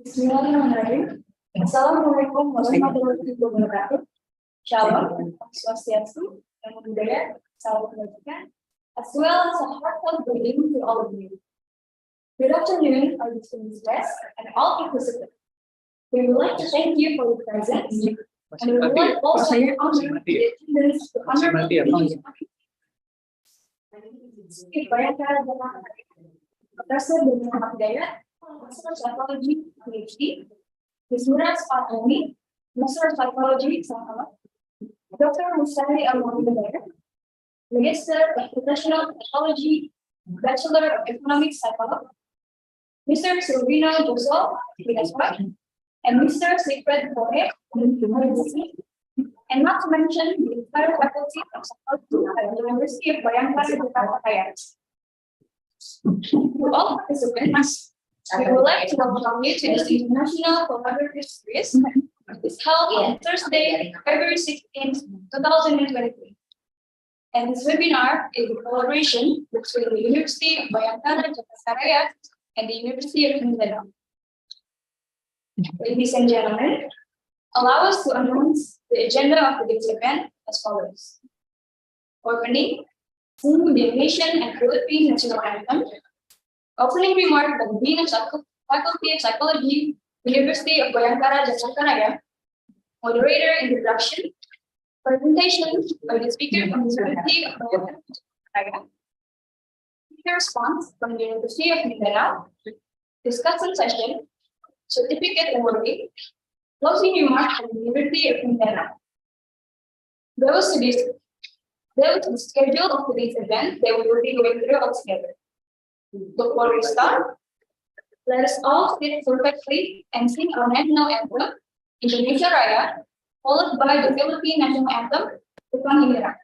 Bismillahirrahmanirrahim. Assalamualaikum warahmatullahi wabarakatuh. Shalom, Swastiastu, Namo Buddhaya, Salam Kebajikan, as well as a heartfelt greeting to all of you. Good afternoon, our distinguished guests and all participants. We would like to thank you for your presence, and we would like also to honor the attendance to Honorable Bayangkara Jakarta, Professor Dr. Muhammad Hidayat, Professor of Psychology, PhD, Ms. Murat Fatani, Master of Psychology, Sahabat, Dr. Mustari Al-Muhammad, Minister of Professional Psychology, Bachelor of Economic Psychology, Mr. Silvino Josel, PhD, and Mr. Sigfred Kore, and not to mention the entire faculty of psychology at the University of Bayangkara Jakarta. To all participants, we would like to welcome you to this International Collaborative Series. It's held on Thursday, February 16, 2023. And this webinar is a collaboration between the University of Bayangkara Jakarta and the University of Mindanao. Ladies and gentlemen, allow us to announce the agenda of today's event as follows. Opening, sing the Indonesian and Philippine national anthem. Opening remark by the Dean of Faculty of Psychology, University of Bayangkara Jakarta. Moderator introduction. Presentation by the speaker from the University of Bayangkara Jakarta. Response from the University of Mindanao. Discussion session. Certificate awarding. Closing remarks from the University of Mindanao. Those to be scheduled of today's event, they will be going through all together. Before we start, let us all sit perfectly and sing our national anthem, Indonesia Raya, followed by the Philippine national anthem, Tumpang Indira.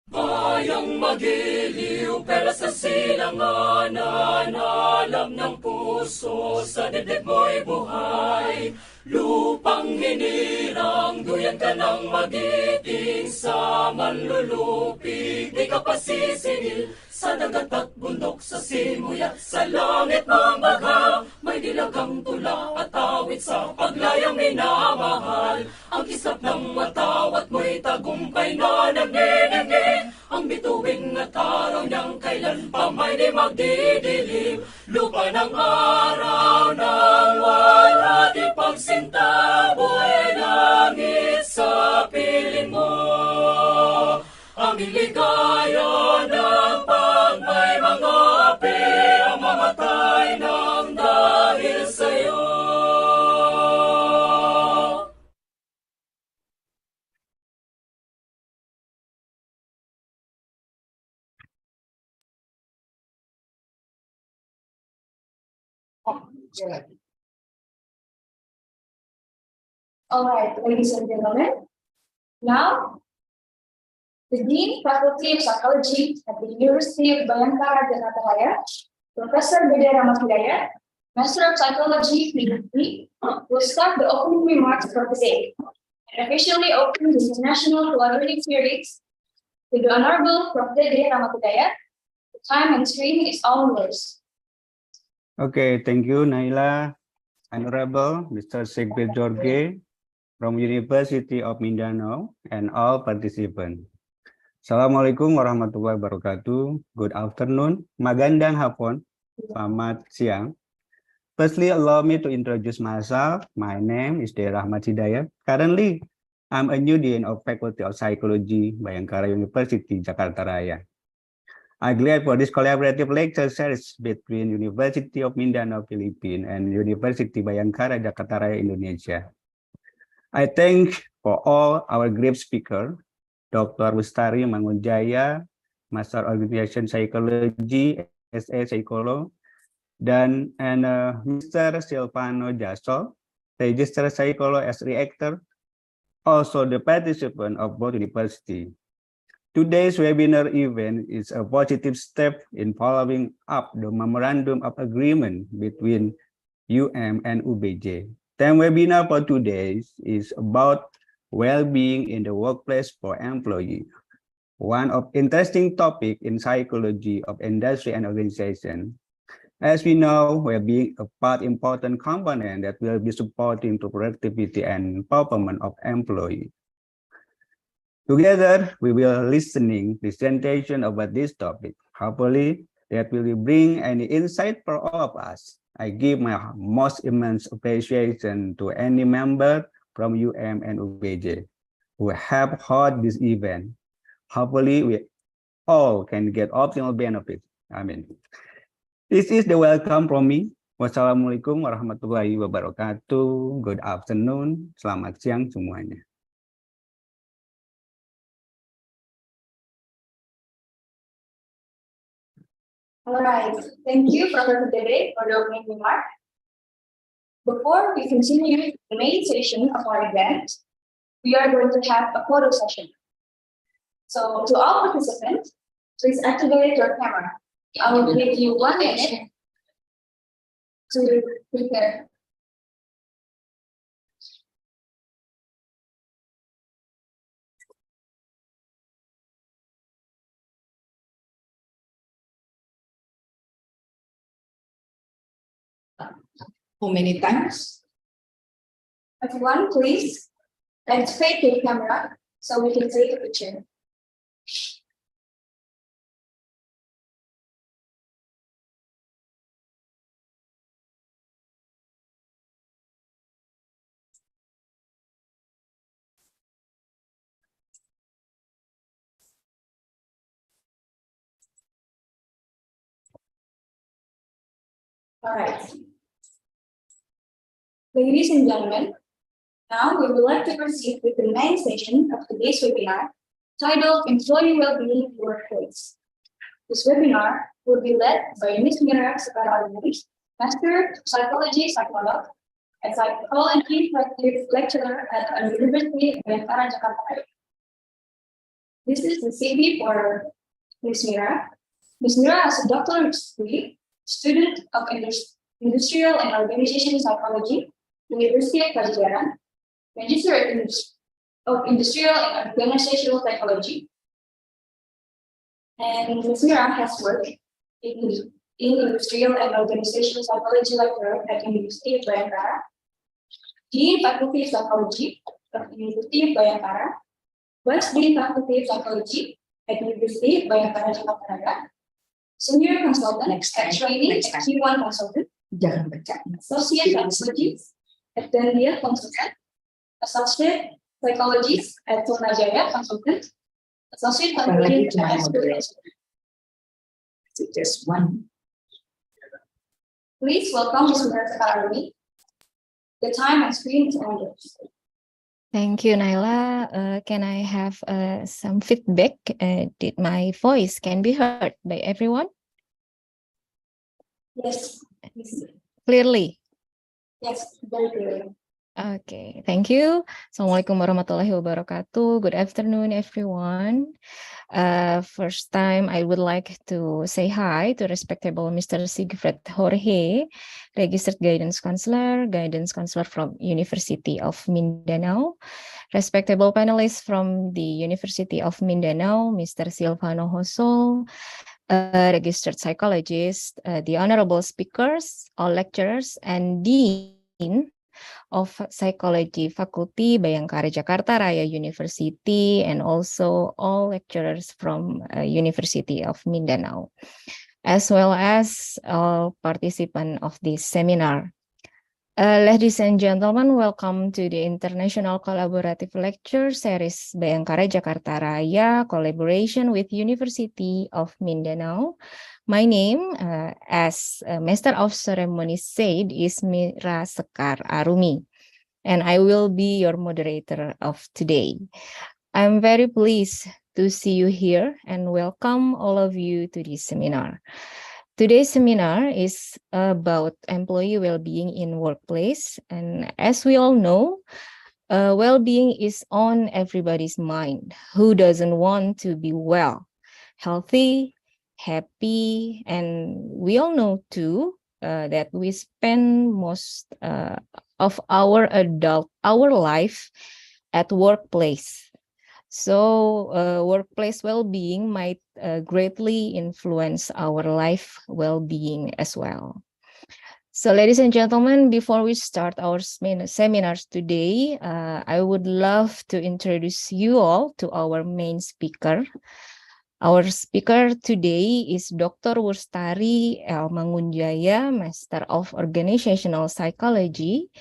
Bayang magiliw, pero sa silanganan, alam ng puso, sa dibdib mo'y buhay. Lupang hinirang, duyan ka ng magiting, sa manlulupig, di ka pasisingil. Sa dagat at bundok, sa simuya, sa langit ng bagha, may dilagang tula at awit sa paglayang minamahal. Ang kisap ng matawat mo'y tagumpay na nagniningning, ang bituing at araw niyang kailan pa may di magdidilim. Lupa ng araw ng wala di pagsinta, buhay langit sa piling mo. Ang iligaya ng pag may mga api, ang mamatay ng dahil sa All right, ladies and gentlemen. Now, the Dean Faculty of Psychology at the University of Bayangkara, Jakarta Raya, Professor Bede Rahmat Hidayat, Master of Psychology, PhD, will start the opening remarks for the day and officially open this International Collaborative Series with the Honorable Prof. Bede Rahmat Hidayat. The time and screen is all yours. Okay, thank you, Naila. Honorable Mr. Sigrid Jorge from University of Mindanao and all participants. Assalamualaikum warahmatullahi wabarakatuh. Good afternoon, magandang hapon, selamat siang. Firstly, allow me to introduce myself. My name is Bede Rahmat Hidayat. Currently, I'm a new Dean of Faculty of Psychology, Bayangkara University, Jakarta Raya. I'm glad for this collaborative lecture series between University of Mindanao, Philippines and University Bayangkara, Jakarta Raya, Indonesia. I thank for all our great speakers, Dr. Wistari Mangunjaya, Master Organization Psychology, SA Psycholog, and Mr. Silvano Jasso, Registered Psycholog as Reactor, also the participant of both universities. Today's webinar event is a positive step in following up the Memorandum of Agreement between and UBJ. The webinar for today is about well-being in the workplace for employees. One of interesting topic in psychology of industry and organization. As we know, well-being a part important component that will be supporting to productivity and performance of employees. Together, we will listening presentation about this topic. Hopefully, that will bring any insight for all of us. I give my most immense appreciation to any member from and UBJ who have held this event. Hopefully, we all can get optimal benefits. Amen. This is the welcome from me. Wassalamualaikum warahmatullahi wabarakatuh. Good afternoon. Selamat siang semuanya. All right, thank you, Professor Bede, for the opening remark. Before we continue the main session of our event, we are going to have a photo session. So, to all participants, please activate your camera. I will give you 1 minute to prepare. How many times? Everyone, please activate your camera so we can take a picture. All right. Ladies and gentlemen, now we would like to proceed with the main session of today's webinar, titled Employee Wellbeing in the Workplace. This webinar will be led by Ms. Mira Sekarari, Master of Psychology Psycholog, and Psychology Lecturer at the University of Bayangkara, Jakarta. This is the CV for Ms. Mira. Ms. Mira has a doctorate degree, student of Industrial and Organization Psychology, University of Pajajaran, Magister of Industrial and Organizational Psychology. And Ms. Mira has worked in Industrial and Organizational Psychology Lecturer at University of Bayangkara, Dean Faculty of Psychology of University of Bayangkara, Vice Dean Faculty of Psychology at University of Bayangkara, Jakarta Raya, Senior Consultant at Training at Q1 Consultant, Jangan baca. Associate Psychologist at Dendia Consultant, Associate Psychologist at Tonajaya Consultant, Associate Psychologist at Experience. Just one. Please welcome Ms. Mira Sekarari. The time and screen is on yours. Thank you, Naila. Can I have some feedback? Did my voice can be heard by everyone? Yes. Clearly. Yes, very clear. Okay, thank you. Assalamualaikum warahmatullahi wabarakatuh. Good afternoon, everyone. First time, I would like to say hi to respectable Mr. Sigfred Jorge, registered guidance counselor from University of Mindanao. Respectable panelists from the University of Mindanao, Mr. Silvano Hosol, registered psychologist, the honorable speakers, all lecturers, and dean of Psychology Faculty, Bayangkara Jakarta Raya University, and also all lecturers from University of Mindanao, as well as all participants of this seminar. Ladies and gentlemen, welcome to the International Collaborative Lecture Series Bayangkara Jakarta Raya, collaboration with University of Mindanao. My name, as Master of Ceremony said, is Mira Sekar Arumi, and I will be your moderator of today. I'm very pleased to see you here and welcome all of you to this seminar. Today's seminar is about employee well-being in workplace. And as we all know, well-being is on everybody's mind. Who doesn't want to be well, healthy, happy? And we all know too that we spend most of our life at workplace. So workplace well-being might greatly influence our life well-being as well. So ladies and gentlemen, before we start our seminars today, I would love to introduce you all to our main speaker. Our speaker today is Dr. Wurstari L. Mangunjaya, Master of Organizational Psychology,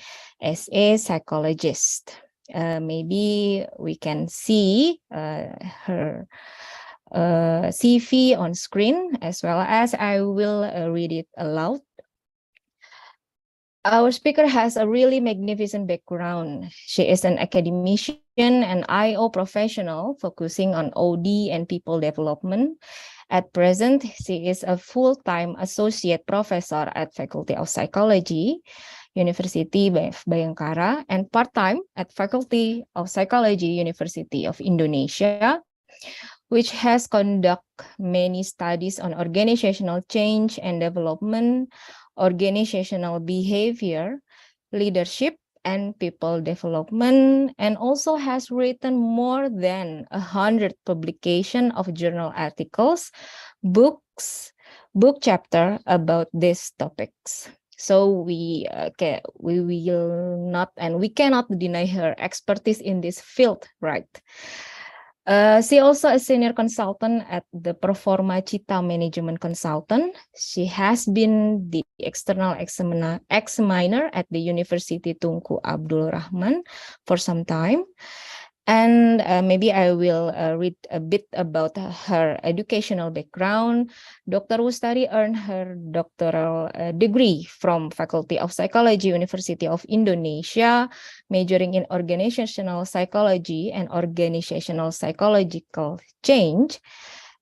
as a psychologist. Maybe we can see her CV on screen, as well as I will read it aloud. Our speaker has a really magnificent background. She is an academician and IO professional focusing on OD and people development. At present, she is a full-time associate professor at Faculty of Psychology, University of Bayangkara, and part-time at Faculty of Psychology, University of Indonesia, which has conducted many studies on organizational change and development, organizational behavior, leadership, and people development, and also has written more than 100 publications of journal articles, books, book chapter about these topics. So we will not, and we cannot deny her expertise in this field, right? She also a senior consultant at the Proforma Cita Management Consultant. She has been the external examiner at the University Tunku Abdul Rahman for some time. And maybe I will read a bit about her educational background. Dr. Wurstari earned her doctoral degree from Faculty of Psychology, University of Indonesia, majoring in organizational psychology and organizational psychological change.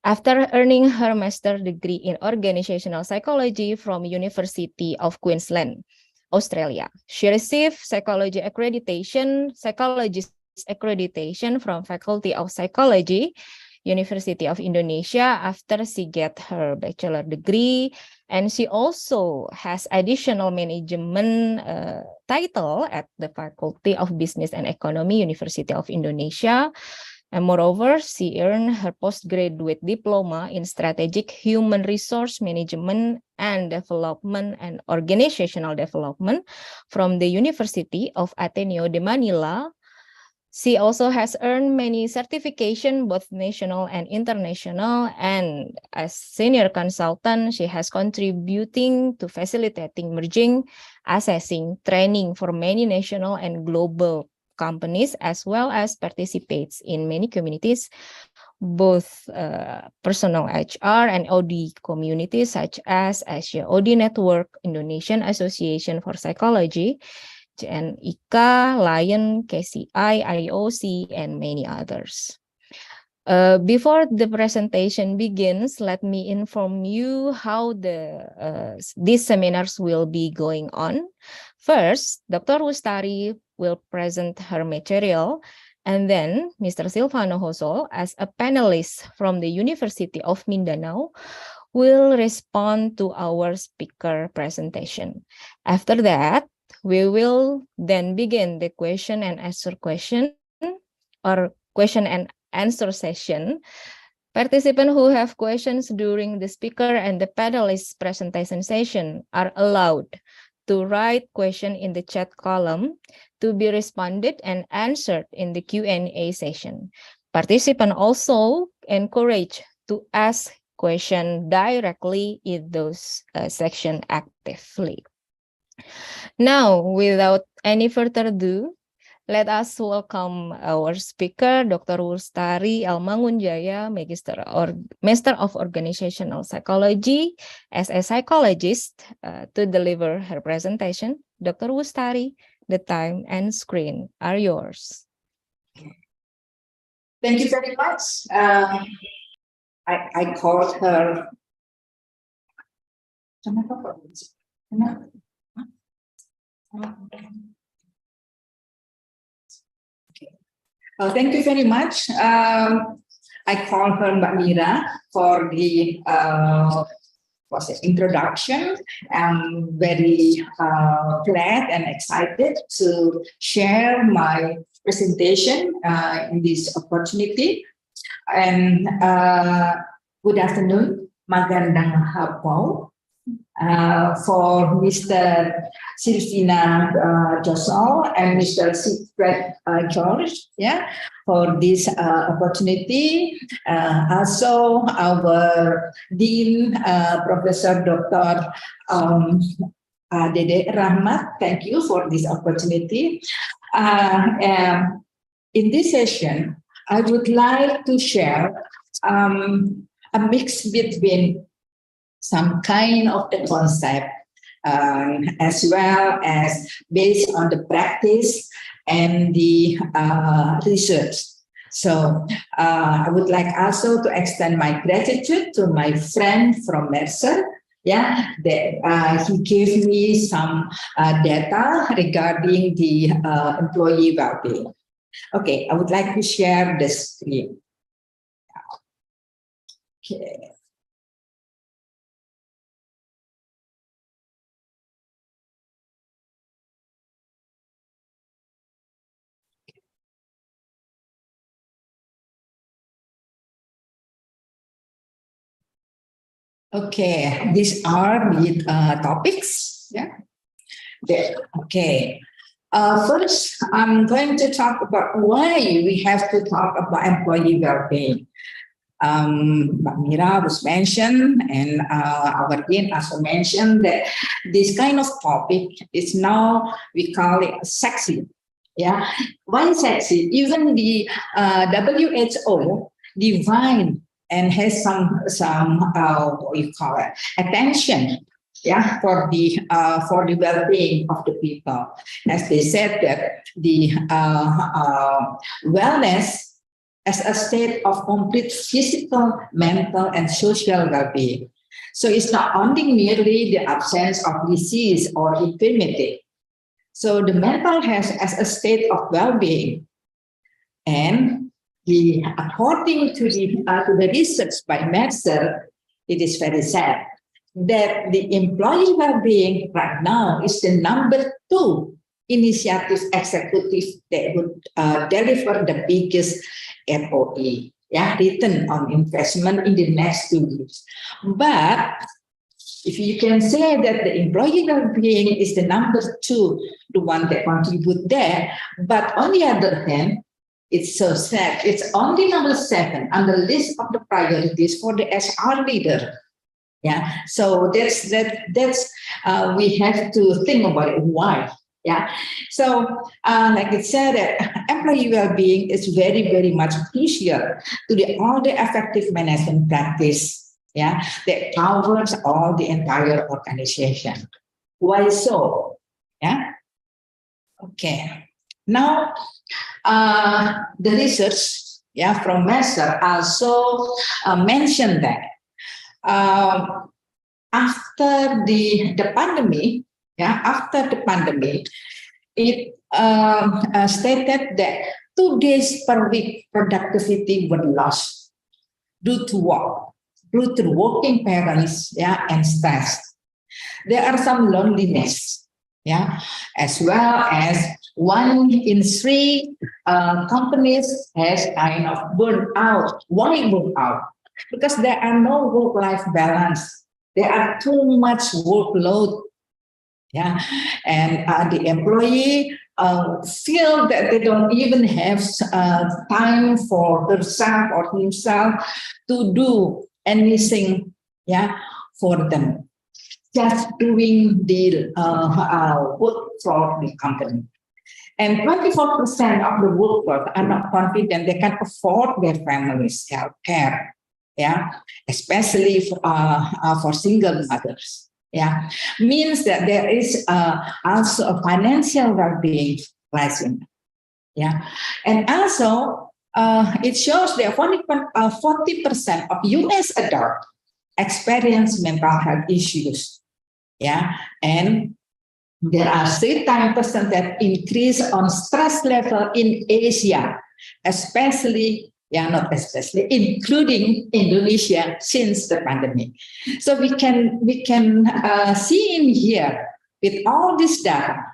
After earning her master's degree in organizational psychology from University of Queensland, Australia, she received psychology accreditation, psychologist accreditation from Faculty of Psychology, University of Indonesia after she get her bachelor degree, and she also has additional management title at the Faculty of Business and Economy, University of Indonesia. And moreover, she earned her postgraduate diploma in strategic human resource management and development and organizational development from the University of Ateneo de Manila. She also has earned many certifications, both national and international, and as senior consultant, she has contributing to facilitating merging, assessing, training for many national and global companies, as well as participates in many communities, both personal HR and OD communities, such as Asia OD Network, Indonesian Association for Psychology, JNICA, Lion, KCI, IOC, and many others. Before the presentation begins, let me inform you how these seminars will be going on. First, Dr. Wustari will present her material, and then Mr. Silvano Hoso, as a panelist from the University of Mindanao, will respond to our speaker presentation. After that, we will then begin the question and answer session. Participants who have questions during the speaker and the panelist presentation session are allowed to write question in the chat column to be responded and answered in the Q&A session. Participants also encouraged to ask question directly in those section actively. Now, without any further ado, let us welcome our speaker, Dr. Wustari Almangunjaya, Master of Organizational Psychology, as a psychologist, to deliver her presentation. Dr. Wustari, the time and screen are yours. Thank you very much. I called her. Thank you very much. I call her Mbak Mira for the introduction. I'm very glad and excited to share my presentation in this opportunity. And good afternoon, magandang hapon. For Mr. Silvina Josol and Mr. Sigfred George, for this opportunity. Also, our Dean, Professor Dr. Dede Rahmat, thank you for this opportunity. In this session, I would like to share a mix between some kind of the concept as well as based on the practice and the research. So I would like also to extend my gratitude to my friend from Mercer, that he gave me some data regarding the employee well-being. Okay, I would like to share the screen. Okay. Okay, these are the topics. Okay. First, I'm going to talk about why we have to talk about employee well-being. Mbak Mira was mentioned, and our dean also mentioned that this kind of topic is now, we call it sexy. Why sexy? Even the WHO define and has some what you call it, attention, for the well-being of the people. As they said that the wellness as a state of complete physical, mental, and social well-being. So it's not only merely the absence of disease or infirmity. So the mental health as a state of well-being, and according to the research by Mercer, it is very sad that the employee well-being right now is the #2 initiative executive that would deliver the biggest ROI, return on investment in the next 2 years. But if you can say that the employee well-being is the #2, the one that contribute there, but on the other hand, it's so sad. It's only #7 on the list of the priorities for the HR leader. So that's we have to think about it. Why? So like I said, employee well-being is very, very much crucial to all the effective management practice. That covers all the entire organization. Why so? Okay. Now, the research from Mercer also mentioned that after the pandemic, it stated that 2 days per week productivity was lost due to working parents, and stress. There are some loneliness, as well as 1 in 3 companies has kind of burned out. Why burned out? Because there are no work-life balance. There are too much workload, and the employee feel that they don't even have time for herself or himself to do anything, for them. Just doing the work for the company. And 24% of the workers are not confident they can afford their family's health care, especially for single mothers. Means that there is also a financial well-being rising. And also it shows that 40% of US adults experience mental health issues. And there are 3 times that increase on stress level in Asia, including Indonesia since the pandemic. So we can see in here with all this data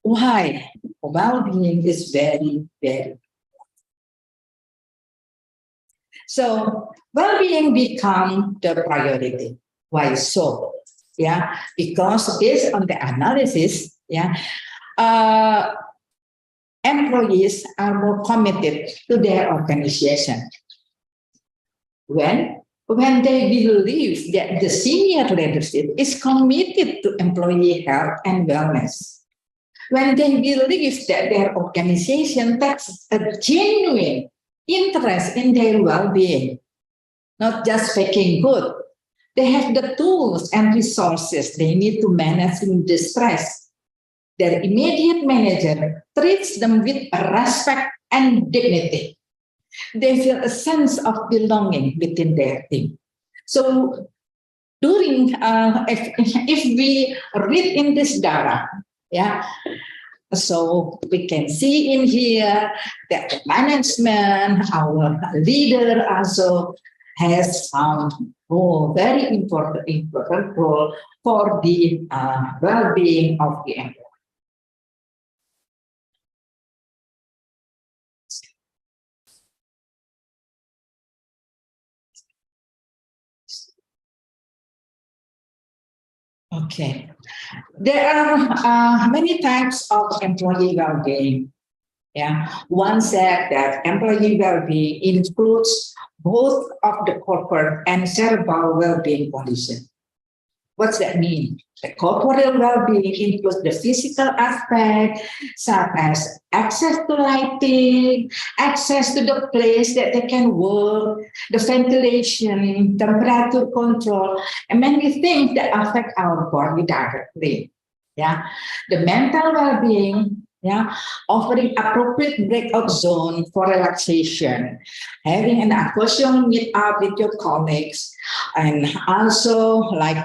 why well-being is very, very. So well-being become the priority. Why so? Because based on the analysis, employees are more committed to their organization. When they believe that the senior leadership is committed to employee health and wellness, when they believe that their organization takes a genuine interest in their well-being, not just faking good, they have the tools and resources they need to manage the stress. Their immediate manager treats them with respect and dignity. They feel a sense of belonging within their team. So during, if we read in this data, so we can see in here that the management, our leader also has found very important role for the well-being of the employee. Okay, there are many types of employee well-being. One said that employee well-being includes both of the corporate and cerebral well-being condition. What's that mean? The corporeal well-being includes the physical aspect, such as access to lighting, access to the place that they can work, the ventilation, temperature control, and many things that affect our body directly. The mental well-being, offering appropriate breakout zone for relaxation, having an occasional meet up with your colleagues, and also like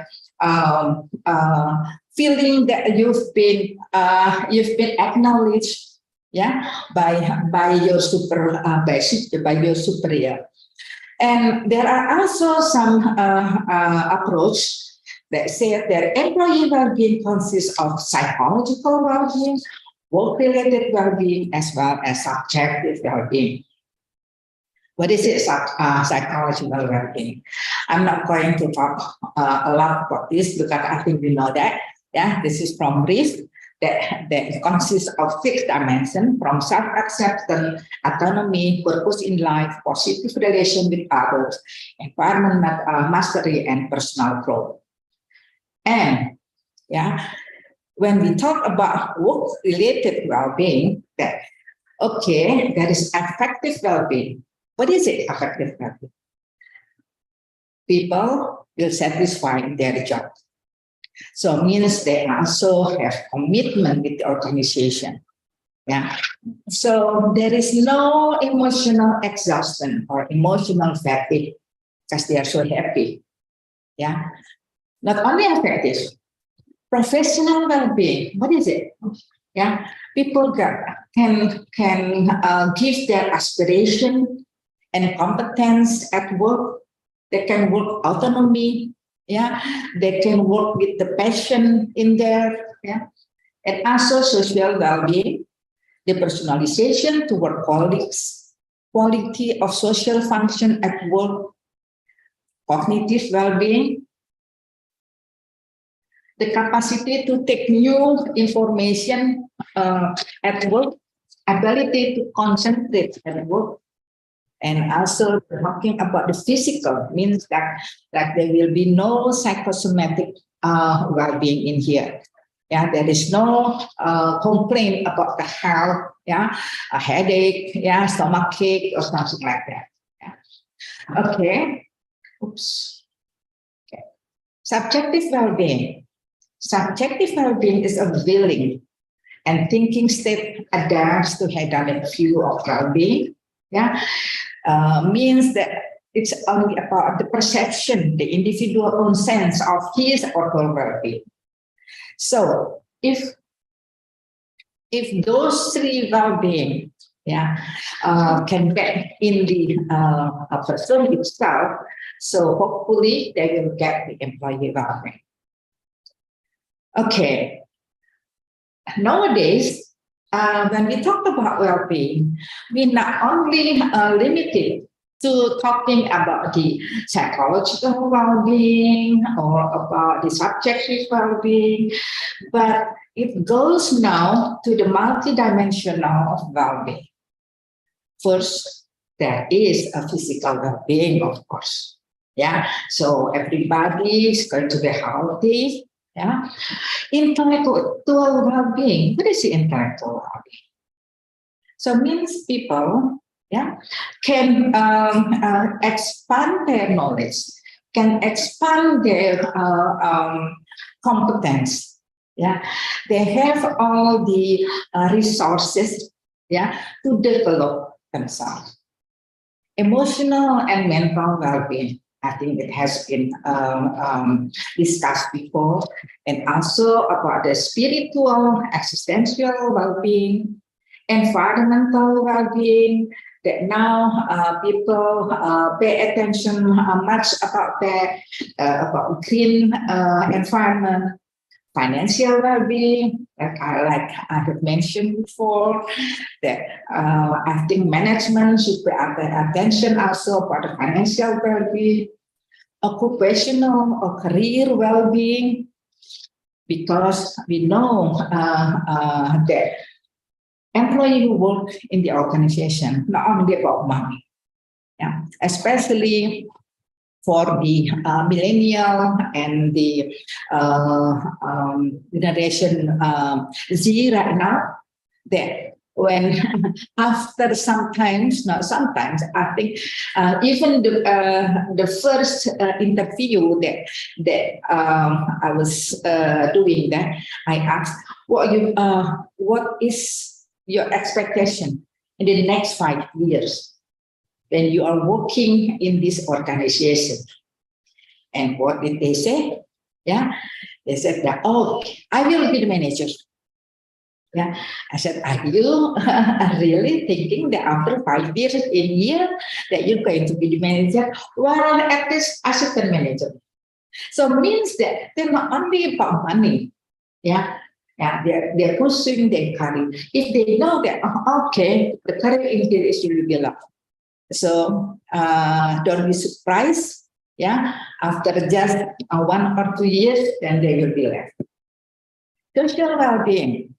feeling that you've been acknowledged, by your superior. And there are also some approach that say that employee well-being consists of psychological well-being, work-related well-being, as well as subjective well-being. What is it, psychological well-being? I'm not going to talk a lot about this because I think we know that. This is from RIF, that consists of 6 dimensions from self-acceptance, autonomy, purpose in life, positive relation with others, environment mastery, and personal growth. And when we talk about work-related well-being, there is affective well-being. What is it, affective well-being? People will satisfy their job. So it means they also have commitment with the organization. Yeah. So there is no emotional exhaustion or emotional fatigue because they are so happy. Yeah. Not only effective, professional well-being. What is it? Yeah. People can give their aspiration and competence at work. They can work autonomy. Yeah. They can work with the passion in there. Yeah. And also social well-being, the personalization toward colleagues, quality of social function at work, cognitive well-being, the capacity to take new information at work, ability to concentrate at work, and also talking about the physical means that there will be no psychosomatic well-being in here. Yeah, there is no complaint about the health. Yeah, a headache. Yeah, stomachache or something like that. Yeah. Okay. Oops. Okay. Subjective well-being. Subjective well-being is a willing and thinking state adapts to hedonic view of well-being. Yeah, means that it's only about the perception, the individual own sense of his or her well-being. So if those three well-being, yeah, can get in the person itself, so hopefully they will get the employee well-being. Okay. Nowadays, when we talk about well-being, we not only limited to talking about the psychological well-being or about the subjective well-being, but it goes now to the multidimensional of well-being. First, there is a physical well-being, of course. Yeah, so everybody is going to be healthy. Yeah, intellectual well-being. What is the intellectual well-being? So means people, yeah, can expand their knowledge, can expand their competence. Yeah, they have all the resources, yeah, to develop themselves. Emotional and mental well-being. I think it has been discussed before, and also about the spiritual, existential well-being, environmental well-being, that now people pay attention much about that, about green environment, financial well-being, like I have mentioned before, that I think management should pay attention also about the financial well-being, occupational or career well-being, because we know that employees who work in the organization not only about money, yeah, especially for the millennial and the generation Z right now, that when after sometimes, not sometimes, I think even the first interview that I was doing, that I asked, what is your expectation in the next 5 years when you are working in this organization? And what did they say? Yeah, they said that, oh, I will be the manager. Yeah, I said, are you really thinking that after 5 years in here that you're going to be the manager? Well, at least assistant manager. So means that they're not only about money. Yeah. Yeah, they're pushing their career. If they know that, okay, the career in here is really be low. So don't be surprised. Yeah, after just 1 or 2 years, then they will be left. Social well-being.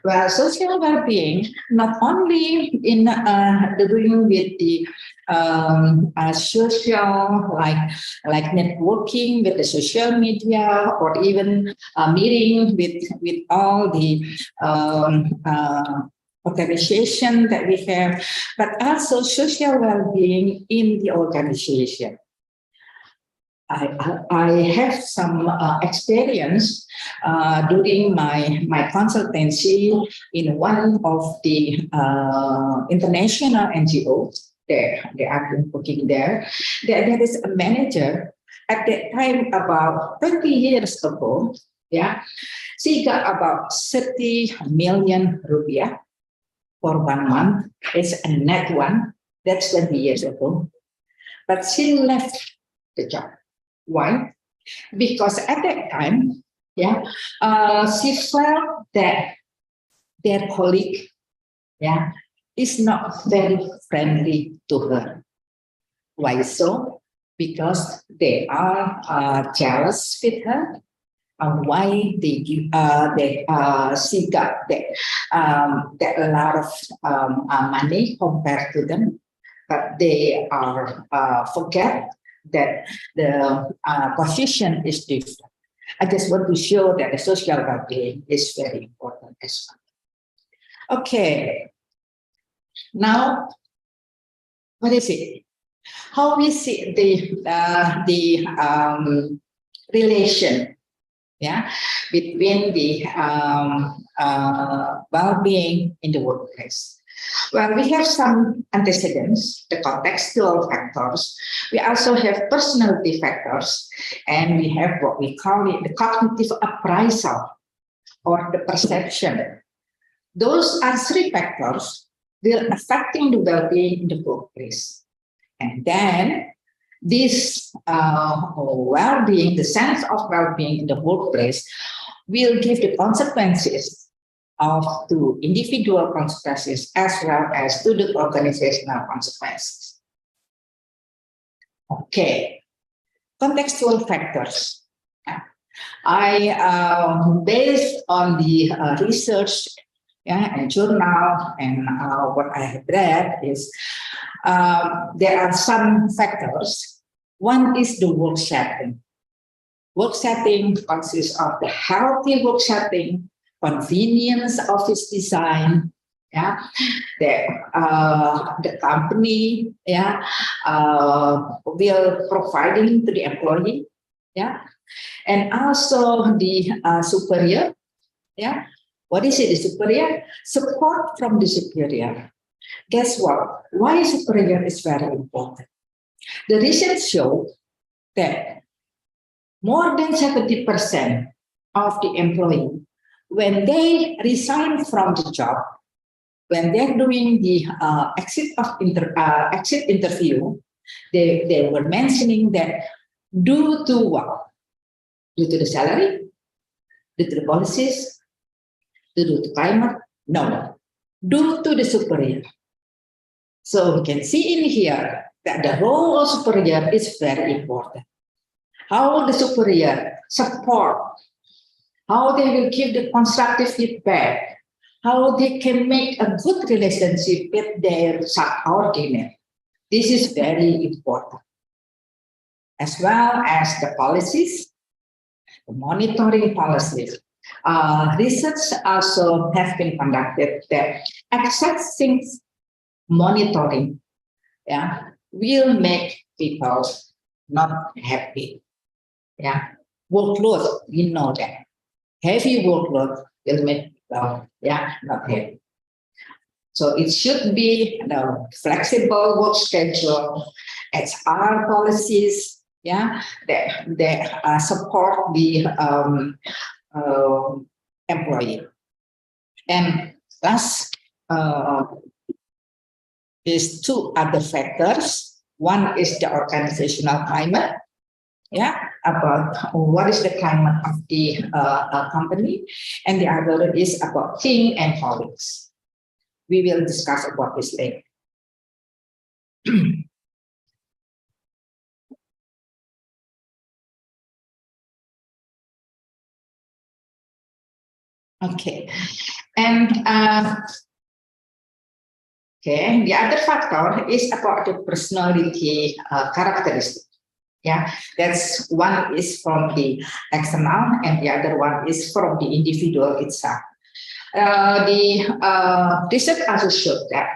Well, social well-being not only in doing with the social, like networking with the social media, or even meeting with all the organization that we have, but also social well-being in the organization. I have some experience during my consultancy in one of the international NGOs. They are working there. There is a manager at that time about 20 years ago. Yeah, she got about 30 million rupiah for 1 month. It's a net one. That's 20 years ago. But she left the job. Why? Because at that time, yeah, she felt that their colleague, yeah, is not very friendly to her. Why so? Because they are jealous with her. Why she got that a lot of money compared to them, but they are forget that the position is different. I just want to show that the social well-being is very important as well. Okay, now what is it? How we see the relation, yeah, between the well-being in the workplace? Well, we have some antecedents, the contextual factors. We also have personality factors, and we have what we call it the cognitive appraisal or the perception. Those are 3 factors that are affecting the well-being in the workplace. And then this well-being, the sense of well-being in the workplace will give the consequences to individual consequences as well as to the organizational consequences. Okay, contextual factors. I based on the research, yeah, and journal and what I have read is there are some factors. One is the work setting. Work setting consists of the healthy work setting, convenience of its design, yeah, the company, yeah, will providing to the employee, yeah, and also the superior, yeah. What is it? The superior? Support from the superior. Guess what? Why superior is very important? The research show that more than 70% of the employee, when they resign from the job, when they're doing the exit interview, they were mentioning that due to what? Due to the salary? Due to the policies? Due to climate? No. Due to the superior. So we can see in here that the role of superior is very important. How the superior support, how they will give the constructive feedback, how they can make a good relationship with their subordinate. This is very important. As well as the policies, the monitoring policies. Research also has been conducted that excessive monitoring, yeah, will make people not happy. Yeah, workload, we know that. Heavy workload will make people, yeah, not happy. So it should be flexible work schedule, HR policies, yeah, that support the employee. And last is 2 other factors. One is the organizational climate, yeah, about what is the climate of the company, and the other is about team and colleagues. We will discuss about this later. Okay, and okay, the other factor is about the personality characteristic. Yeah, that's one is from the external and the other one is from the individual itself. The research also showed that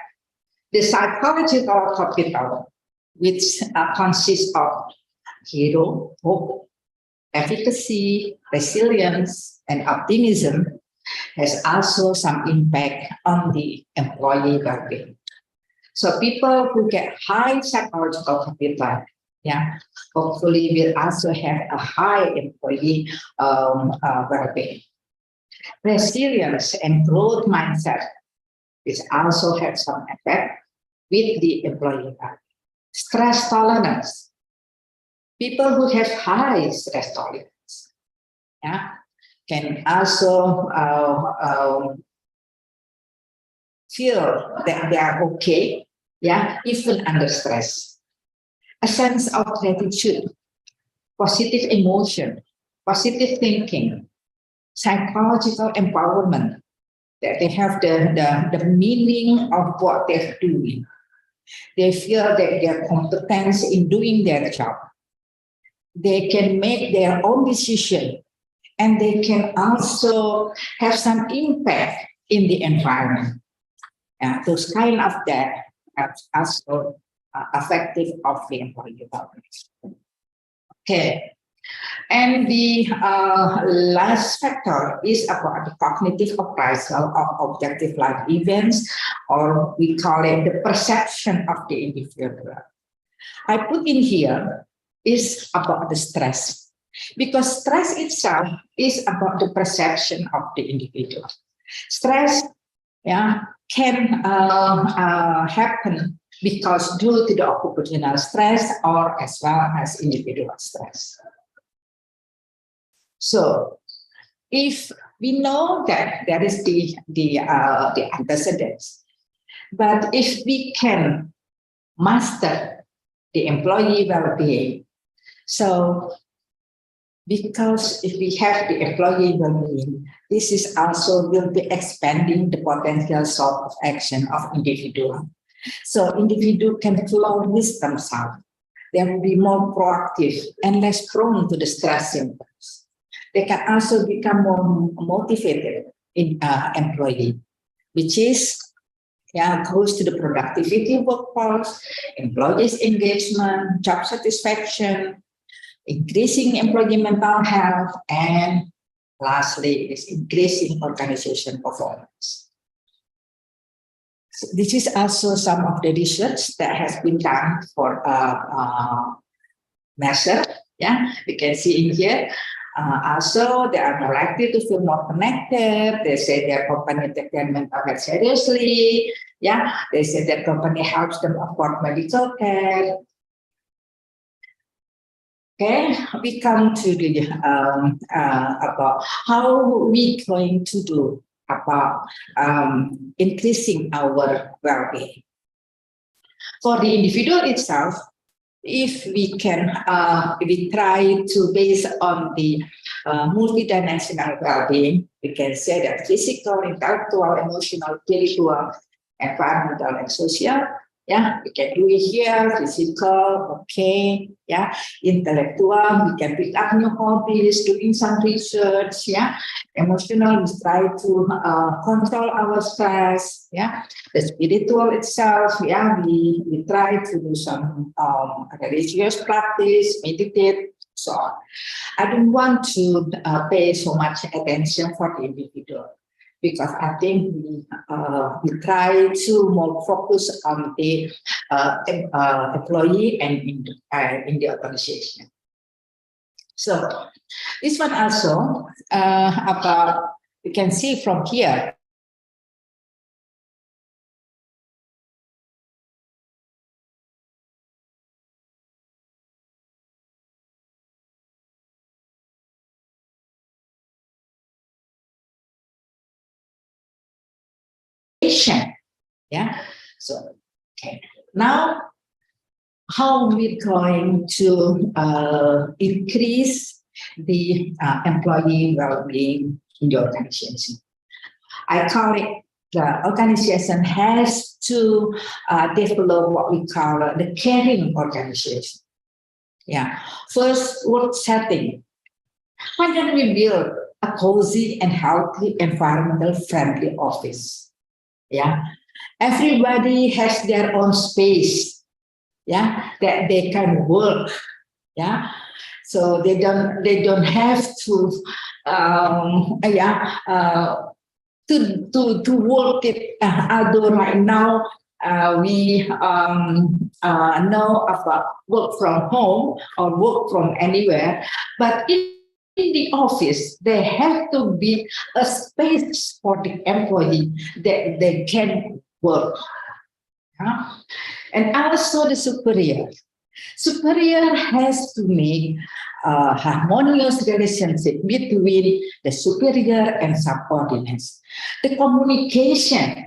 the psychological capital, which consists of hero, hope, efficacy, resilience, and optimism has also some impact on the employee well-being. So people who get high psychological capital, hopefully will also have a high employee well-being. Resilience and growth mindset is also have some effect with the employee well-being. Stress tolerance. People who have high stress tolerance, can also feel that they are okay, even under stress. A sense of gratitude, positive emotion, positive thinking, psychological empowerment, that they have the meaning of what they're doing. They feel that their competence in doing their job. They can make their own decision, and they can also have some impact in the environment. Those kind of that are also effective of the employee well-being. Okay. And the last factor is about the cognitive appraisal of objective life events, or we call it the perception of the individual. I put in here is about the stress, because stress itself is about the perception of the individual. Stress, can happen because due to the occupational stress or as well as individual stress. So, if we know that there is the antecedents, but if we can master the employee well-being, so because if we have the employee well-being, this is also will be expanding the potential scope of action of individual. So individual can flourish themselves. They will be more proactive and less prone to the stress symptoms. They can also become more motivated in employee, which is goes to the productivity workforce, employees' engagement, job satisfaction, increasing employee mental health, and lastly is increasing organization performance. So this is also some of the research that has been done for measure. We can see in here. Also, they are more likely to feel more connected. They say their company take their mental health seriously. They say their company helps them afford medical care. Okay, we come to the about how we going to do about increasing our well-being. For the individual itself, if we can, we try to base on the multidimensional well-being, we can say that physical, intellectual, emotional, spiritual, environmental, and social. We can do it here, physical, okay, intellectual, we can pick up new hobbies, doing some research, emotional, we try to control our stress, the spiritual itself, we try to do some religious practice, meditate, so on. I don't want to pay so much attention for the individual, because I think we try to more focus on the employee and in the organization. So this one also about, you can see from here, so okay, now how we're going to increase the employee well-being in the organization. I call it, the organization has to develop what we call the caring organization. First, work setting. How can we build a cozy and healthy, environmental friendly office? Everybody has their own space, that they can work, Yeah, so they don't have to to work it. Although right now we know about work from home or work from anywhere, but in the office there have to be a space for the employee that they can work. Yeah? And also the superior has to make a harmonious relationship between the superior and subordinates. The communication,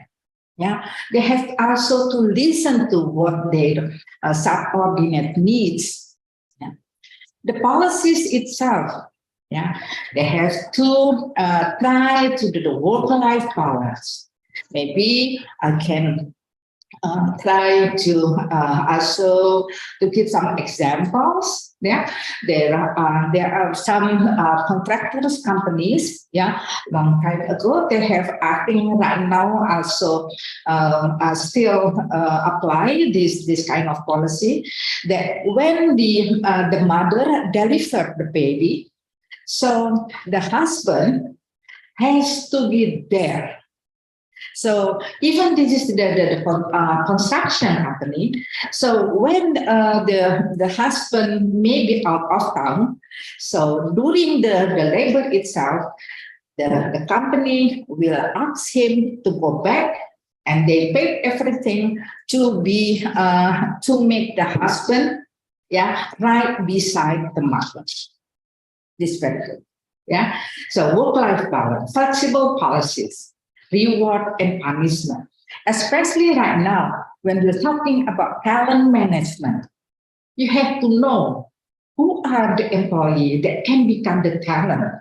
yeah, they have also to listen to what their subordinate needs. Yeah. The policies itself, yeah, they have to try to do the work-life balance. Maybe I can try to also to give some examples. Yeah, there are some contractors companies. Yeah, long time ago they have, I think right now also still apply this kind of policy, that when the mother delivered the baby, so the husband has to be there. So even this is the construction company. So when the husband may be out of town, so during the labor itself, the company will ask him to go back, and they pay everything to be to make the husband, yeah, right beside the mother. This very good. Yeah. So work-life balance, flexible policies, reward and punishment, especially right now when we're talking about talent management. You have to know who are the employees that can become the talent,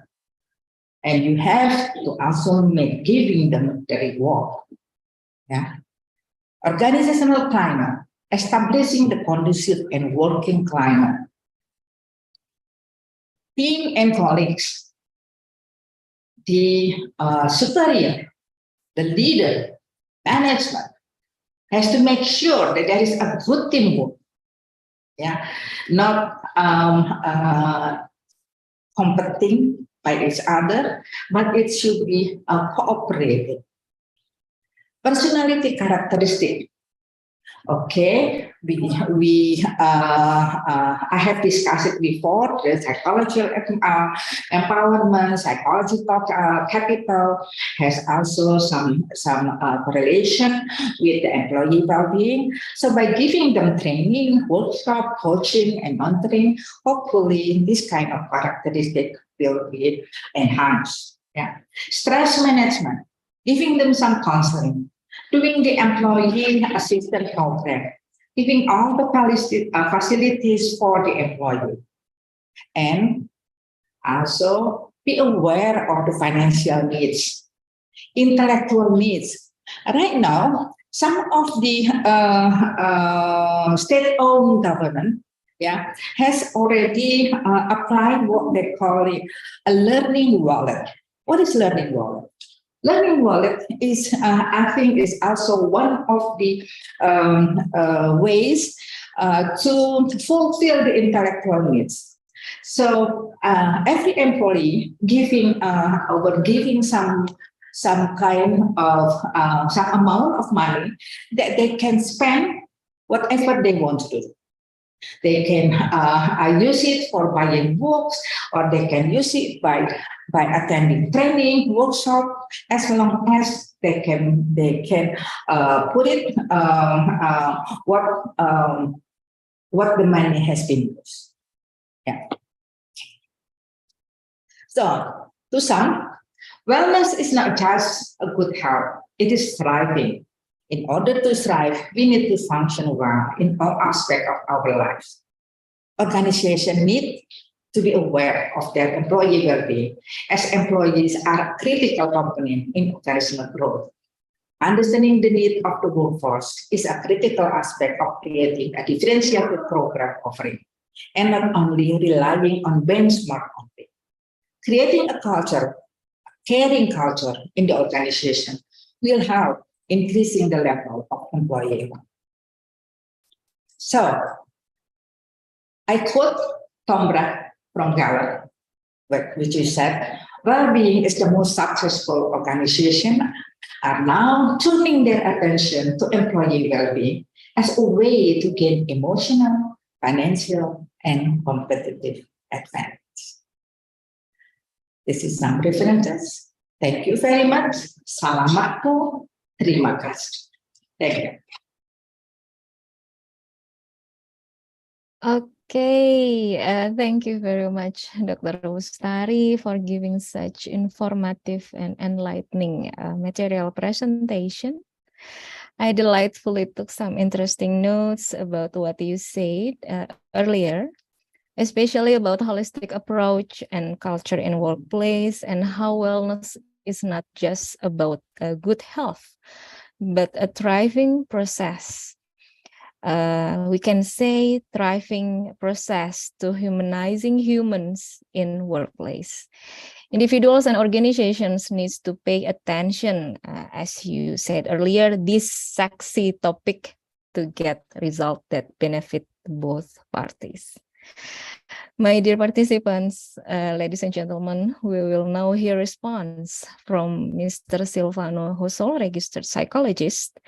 and you have to also make giving them the reward. Yeah. Organizational climate, establishing the conducive and working climate. Team and colleagues, the superior, the leader, management has to make sure that there is a good teamwork. Yeah, not competing by each other, but it should be cooperative. Personality characteristic. Okay, I have discussed it before. The psychological empowerment, psychological capital has also some correlation with the employee well-being. So by giving them training, workshop, coaching, and mentoring, hopefully this kind of characteristic will be enhanced. Yeah, stress management, giving them some counseling. Doing the employee assistance program, giving all the facilities for the employee, and also be aware of the financial needs, intellectual needs. Right now, some of the state-owned government, yeah, has already applied what they call it a learning wallet. What is learning wallet? Learning wallet is, I think, is also one of the ways to fulfill the intellectual needs. So every employee giving some kind of some amount of money that they can spend whatever they want to do. They can use it for buying books, or they can use it by attending training, workshop, as long as they can put it what the money has been used. Yeah. So to sum, wellness is not just a good health; it is thriving. In order to thrive, we need to function well in all aspects of our lives. Organizations need to be aware of their employee well-being, as employees are a critical component in organizational growth. Understanding the need of the workforce is a critical aspect of creating a differentiated program offering, and not only relying on benchmark only. Creating a culture, caring culture in the organization will help increasing the level of employee. So, I quote From Gallup, which is said, well-being is the most successful organization are now turning their attention to employee well-being as a way to gain emotional, financial, and competitive advantage. This is some references. Thank you very much. Salamatku. Terima kasih. Thank you. Okay, thank you very much, Dr. Wustari, for giving such informative and enlightening material presentation. I delightfully took some interesting notes about what you said earlier, especially about holistic approach and culture in workplace and how wellness is not just about good health, but a thriving process. We can say thriving process to humanizing humans in workplace. Individuals and organizations needs to pay attention, as you said earlier, this sexy topic to get result that benefit both parties. My dear participants, ladies and gentlemen, we will now hear response from Mr. Silvano Hosol, registered psychologist,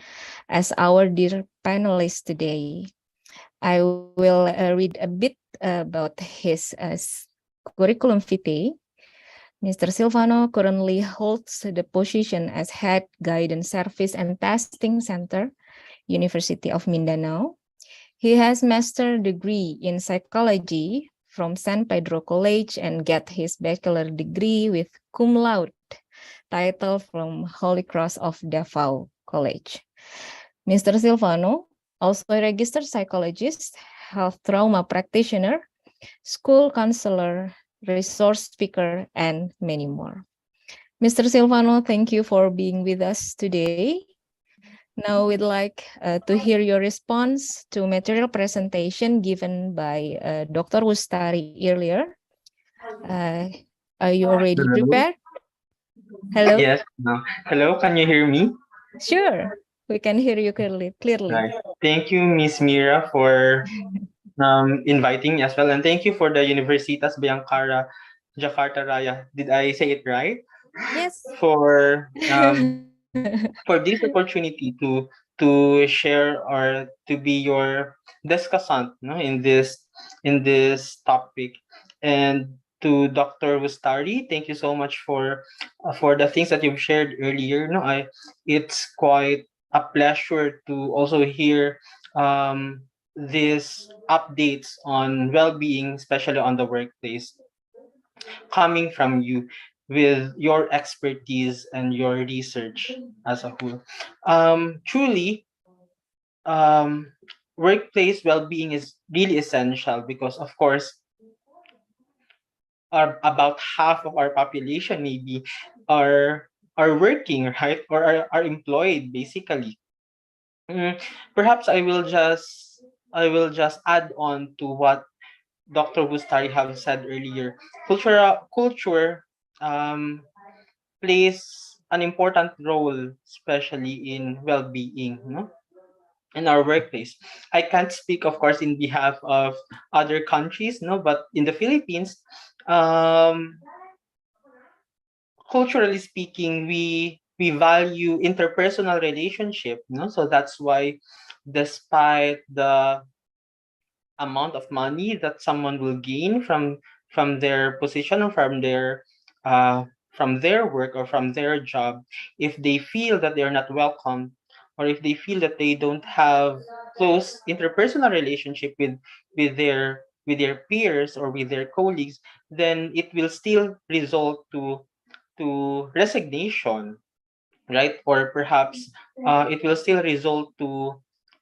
as our dear panelist today. I will read a bit about his curriculum vitae. Mr. Silvano currently holds the position as Head Guidance Service and Testing Center, University of Mindanao. He has master's degree in psychology from San Pedro College and get his bachelor degree with cum laude title from Holy Cross of Davao College. Mr. Silvano, also a registered psychologist, health trauma practitioner, school counselor, resource speaker, and many more. Mr. Silvano, thank you for being with us today. Now we'd like to hear your response to material presentation given by Dr. Wustari earlier. Are you already prepared? Hello? Yes. Hello, can you hear me? Sure, we can hear you clearly. Right. Thank you, Miss Mira, for inviting me as well. And thank you for the Universitas Bhayangkara Jakarta Raya. Did I say it right? Yes. For this opportunity to share or to be your discussant, no, in this topic. And to Dr. Wustari, thank you so much for the things that you've shared earlier. No, it's quite a pleasure to also hear these updates on well-being, especially on the workplace, coming from you with your expertise and your research as a whole. Truly, workplace well-being is really essential because, of course, about half of our population maybe are working, right, or are employed basically. Perhaps I will just add on to what Dr. Wustari have said earlier. Culture plays an important role, especially in well-being, no? In our workplace. I can't speak, of course, in behalf of other countries, no, but in the Philippines, culturally speaking, we value interpersonal relationship, no? So that's why, despite the amount of money that someone will gain from their position or from their work or from their job, if they feel that they're not welcome, or if they feel that they don't have close interpersonal relationship with their peers or with their colleagues, then it will still result to resignation, right? Or perhaps it will still result to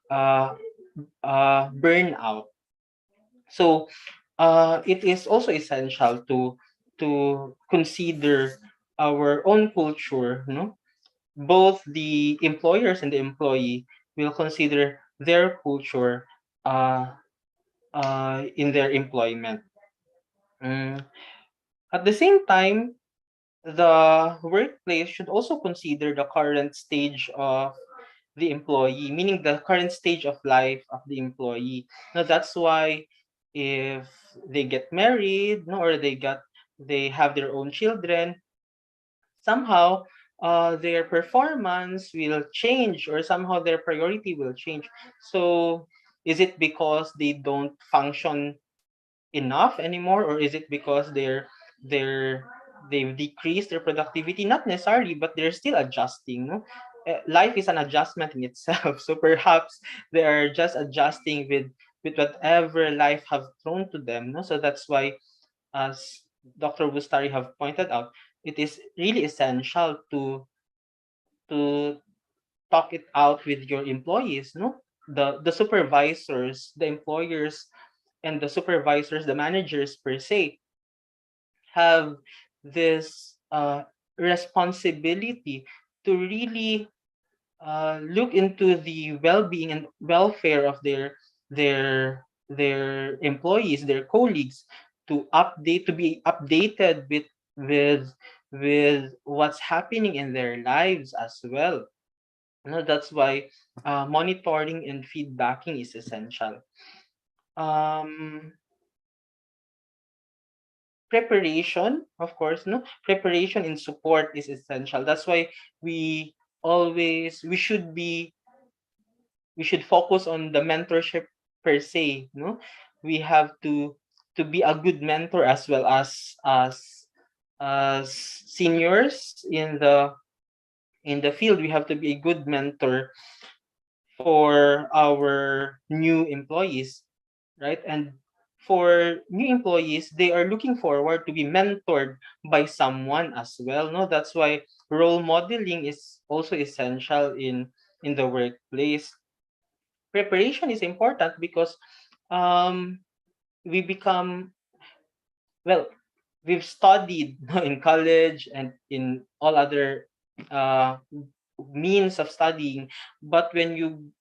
uh, burnout. So it is also essential to consider our own culture, no? Both the employers and the employee will consider their culture in their employment. At the same time, the workplace should also consider the current stage of the employee, meaning the current stage of life of the employee. Now, that's why if they get married, no, or they have their own children, somehow their performance will change, or somehow their priority will change. So is it because they don't function enough anymore, or is it because they're they've decreased their productivity? Not necessarily, but they're still adjusting, no? Life is an adjustment in itself. So perhaps they are just adjusting with whatever life have thrown to them, no? So that's why, as Dr. Bustari have pointed out, it is really essential to talk it out with your employees, no? The supervisors, the employers, and the supervisors, the managers per se, have this responsibility to really look into the well-being and welfare of their employees, their colleagues, to be updated with with what's happening in their lives as well. No, that's why monitoring and feedbacking is essential. Um, Preparation, of course, no, preparation and support is essential. That's why we we should be, we should focus on the mentorship per se, no? We have to be a good mentor, as well as seniors in the field. We have to be a good mentor for our new employees, right? And for new employees, they are looking forward to be mentored by someone as well, no? That's why role modeling is also essential in the workplace. Preparation is important because um we become, well, we've studied in college and in all other uh means of studying, but when you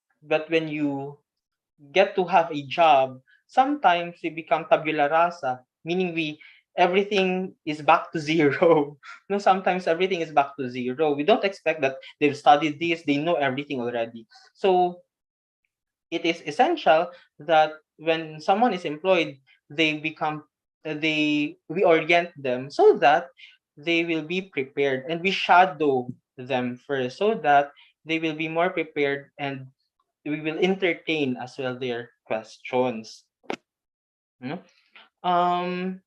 get to have a job, sometimes we become tabula rasa, meaning everything is back to zero. No, sometimes everything is back to zero. We don't expect that they've studied this, they know everything already. So it is essential that when someone is employed, they become we orient them so that they will be prepared, and we shadow them first so that they will be more prepared, and we will entertain as well their questions. No? Um,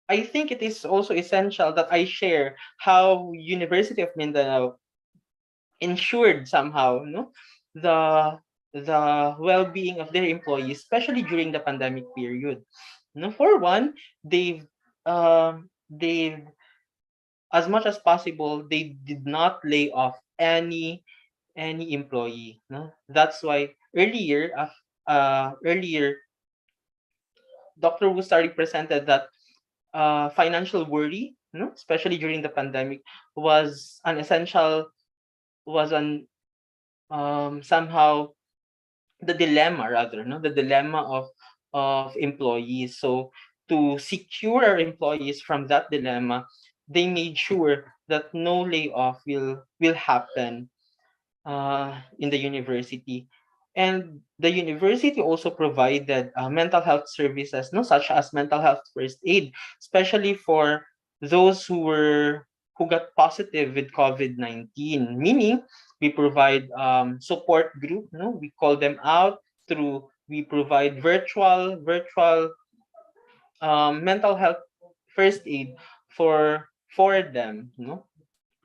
I think it is also essential that I share how University of Mindanao ensured somehow, no, the well-being of their employees, especially during the pandemic period. No, for one, they've, as much as possible, they did not lay off any employee. No, that's why earlier Dr. Wustari presented that financial worry, no, especially during the pandemic, was an essential, was an somehow the dilemma, rather, no, the dilemma of employees. So to secure our employees from that dilemma, they made sure that no layoff will happen in the university. And the university also provided mental health services, no, such as mental health first aid, especially for those who got positive with COVID-19. Meaning, we provide support group, no, we call them out through. We provide virtual mental health first aid for them, no.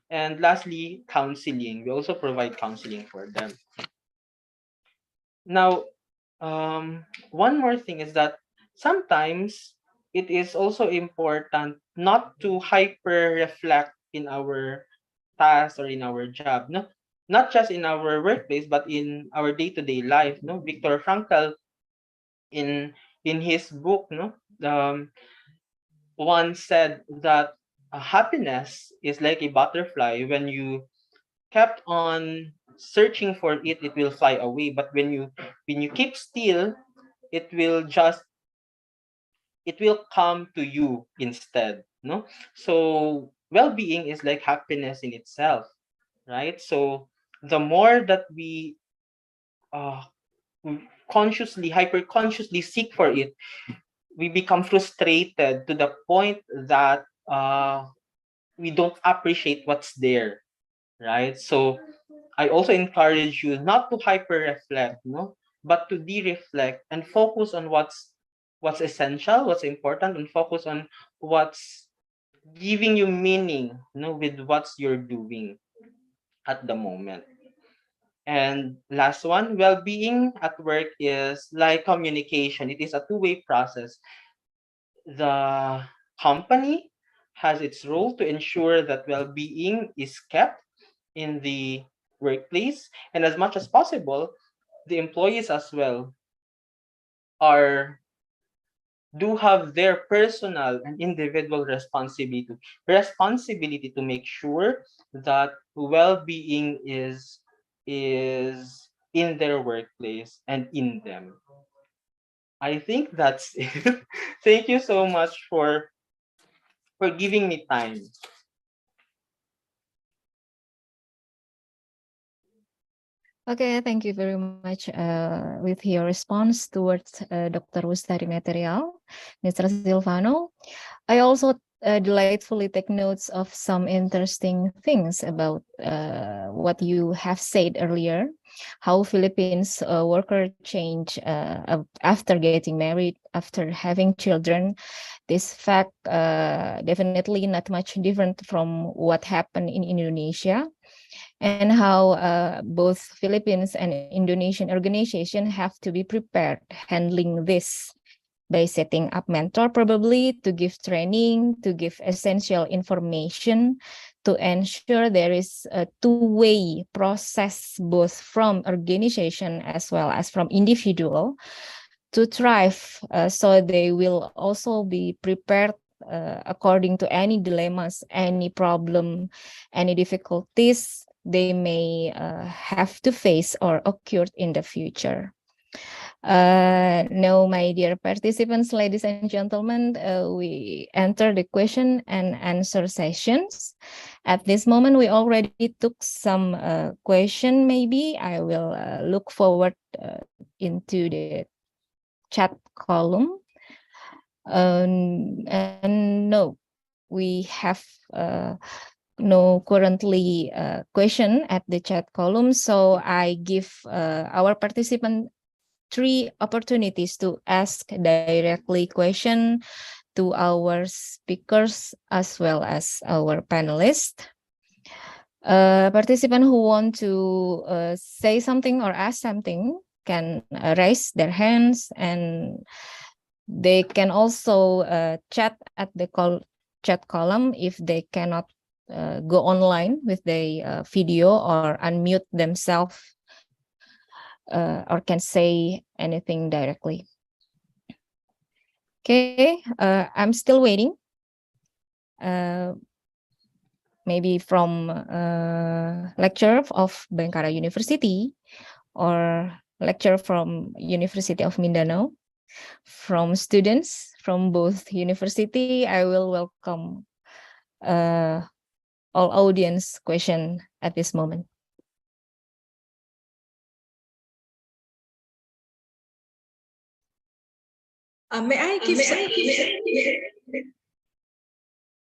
And lastly, counseling. We also provide counseling for them. Now, one more thing is that sometimes it is also important not to hyper reflect in our task or in our job. No, not just in our workplace, but in our day-to-day life. No, Viktor Frankl in his book, no, once said that happiness is like a butterfly. When you kept on searching for it, it will fly away. But when you keep still, it will just it will come to you instead. No, so well-being is like happiness in itself, right? So the more that we uh, hyper consciously seek for it, we become frustrated to the point that we don't appreciate what's there, right? So I also encourage you not to hyper reflect, no, but to de-reflect and focus on what's essential, what's important, and focus on what's giving you meaning, with what you're doing at the moment. And last one, well-being at work is like communication. It is a two-way process. The company has its role to ensure that well-being is kept in the workplace, and as much as possible, the employees as well do have their personal and individual responsibility to make sure that well-being is in their workplace and in them. I think that's it. Thank you so much for giving me time. Okay, thank you very much with your response towards Dr. Wustari material, Mr. Silvano. I also delightfully take notes of some interesting things about what you have said earlier, how Philippines worker change after getting married, after having children. This fact definitely not much different from what happened in Indonesia, and how both Philippines and Indonesian organization have to be prepared handling this by setting up mentor, probably to give training, to give essential information, to ensure there is a two-way process both from organization as well as from individual to thrive, so they will also be prepared according to any dilemmas, any problem, any difficulties they may have to face or occur in the future. Now, my dear participants, ladies and gentlemen, we enter the question and answer sessions. At this moment, we already took some question. Maybe I will look forward into the chat column. And no, we have no currently question at the chat column, so I give our participant 3 opportunities to ask directly question to our speakers as well as our panelists. Participant who want to say something or ask something can raise their hands, and they can also chat at the chat column if they cannot go online with the video or unmute themselves or can say anything directly. Okay, I'm still waiting. Maybe from lecturer of Bhayankhara University or lecturer from University of Mindanao, from students from both university. I will welcome all audience question at this moment. May I give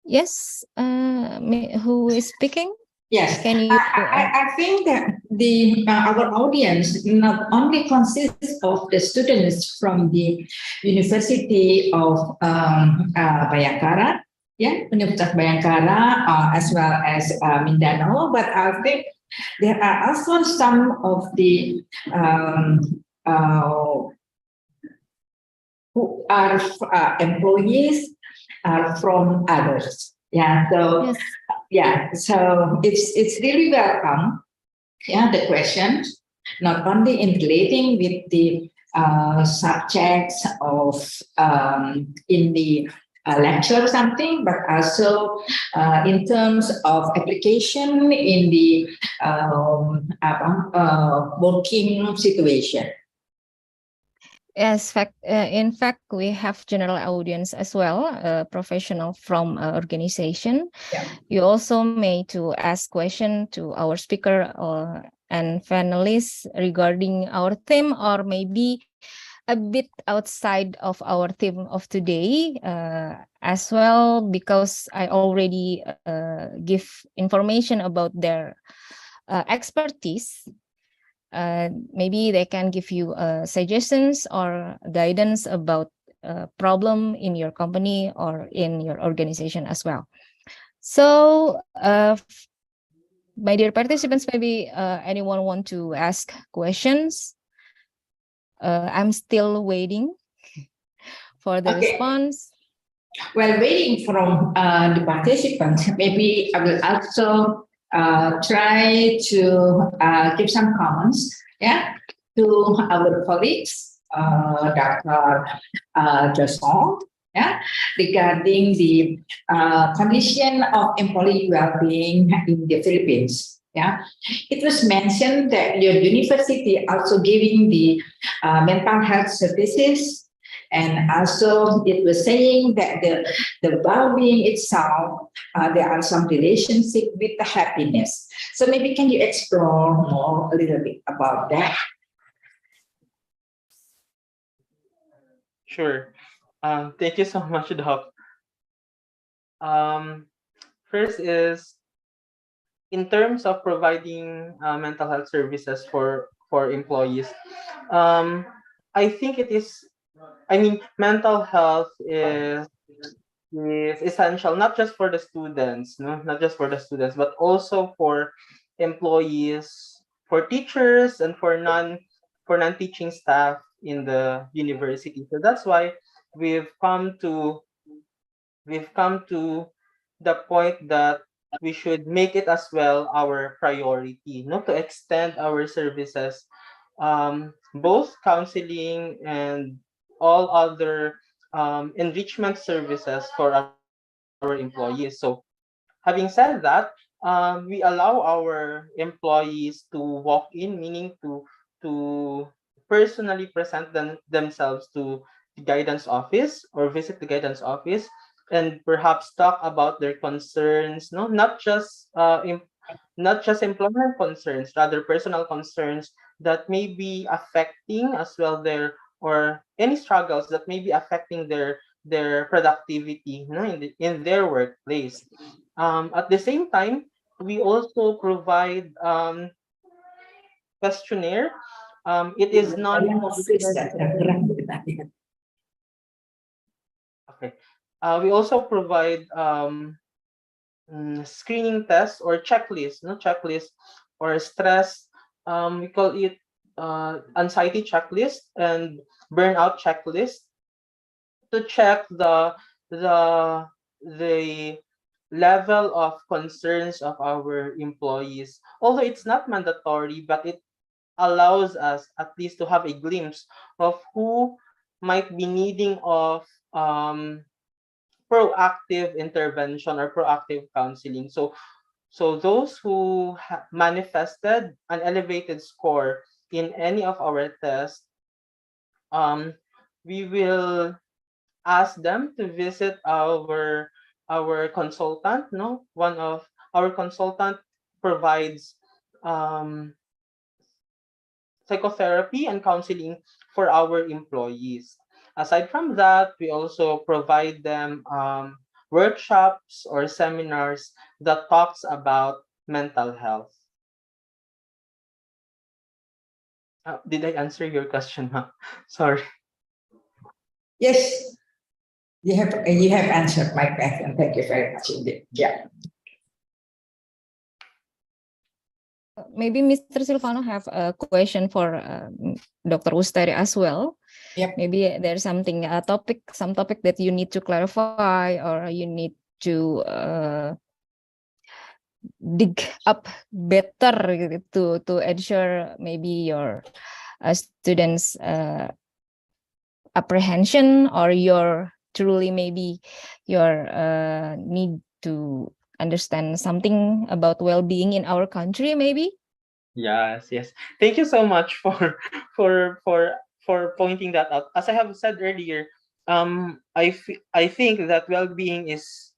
Yes, who is speaking? Yes, Can you? I think that our audience not only consists of the students from the University of Bhayankhara, Universitas Bhayankhara, as well as Mindanao, but I think there are also some of the who are employees from others. Yeah, so Yes. yeah, so it's really welcome. Yeah, the questions not only in relating with the subjects of in the lecture or something, but also in terms of application in the working situation. Yes, in fact, we have general audience as well, professional from organization. Yeah. You also may to ask question to our speaker and panelists regarding our theme, or maybe a bit outside of our theme of today as well, because I already give information about their expertise. Maybe they can give you suggestions or guidance about problem in your company or in your organization as well. So, my dear participants, maybe anyone want to ask questions? I'm still waiting for the Okay. response. While waiting from the participants, maybe I will also try to give some comments, yeah, to our colleagues, Dr. Jason, yeah, regarding the condition of employee well-being in the Philippines. Yeah, it was mentioned that your university also giving the mental health services, and also it was saying that the well-being itself, there are some relationship with the happiness. So maybe can you explore more a little bit about that? Sure. Thank you so much, Doc. First is, in terms of providing mental health services for employees, I think it is, I mean, mental health is essential, not just for the students, no, not just for the students, but also for employees, for teachers, and for non-teaching staff in the university. So that's why we've come to the point that we should make it as well our priority, no, to extend our services, both counseling and all other enrichment services for our employees. So having said that, we allow our employees to walk in, meaning to personally present themselves to the guidance office or visit the guidance office, and perhaps talk about their concerns, no, not just employment concerns, rather personal concerns that may be affecting as well their, or any struggles that may be affecting their productivity, no, in their workplace. At the same time, we also provide questionnaire. It is not okay. We also provide screening tests or checklist, no, checklist or stress. We call it anxiety checklist and burnout checklist, to check the the level of concerns of our employees. Although it's not mandatory, but it allows us at least to have a glimpse of who might be needing of proactive intervention or proactive counseling. So those who manifested an elevated score in any of our tests, we will ask them to visit our consultant. No, one of our consultant provides psychotherapy and counseling for our employees. Aside from that, we also provide them workshops or seminars that talks about mental health. Did I answer your question, ma'am? Sorry. Yes, you have answered my question. Thank you very much indeed. Yeah. Maybe Mr. Silvano have a question for Dr. Ustari as well. Yep. Maybe there's something, some topic that you need to clarify, or you need to dig up better to ensure maybe your students' apprehension, or your truly maybe your need to understand something about well-being in our country, maybe. Yes. Thank you so much for pointing that out. As I have said earlier, I think that well-being is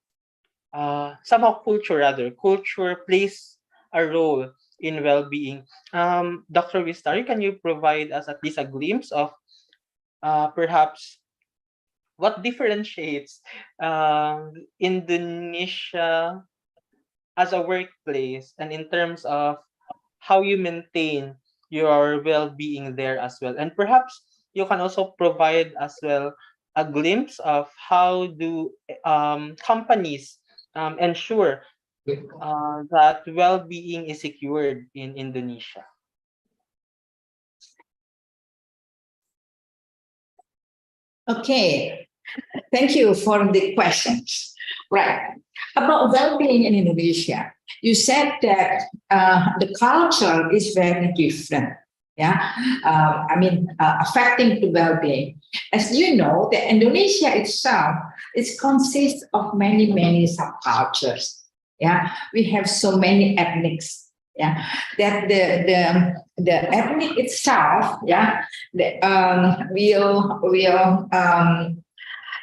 somehow culture, rather. Culture plays a role in well-being. Dr. Wistari, can you provide us at least a glimpse of perhaps what differentiates Indonesia as a workplace, and in terms of how you maintain your well-being there as well. And perhaps you can also provide as well a glimpse of how do companies ensure that well-being is secured in Indonesia. Okay, thank you for the questions. Right. About well-being in Indonesia, you said that the culture is very different. Yeah, affecting the well-being. As you know, the Indonesia itself consists of many subcultures. Yeah, we have so many ethnics. Yeah, that the ethnic itself, yeah, will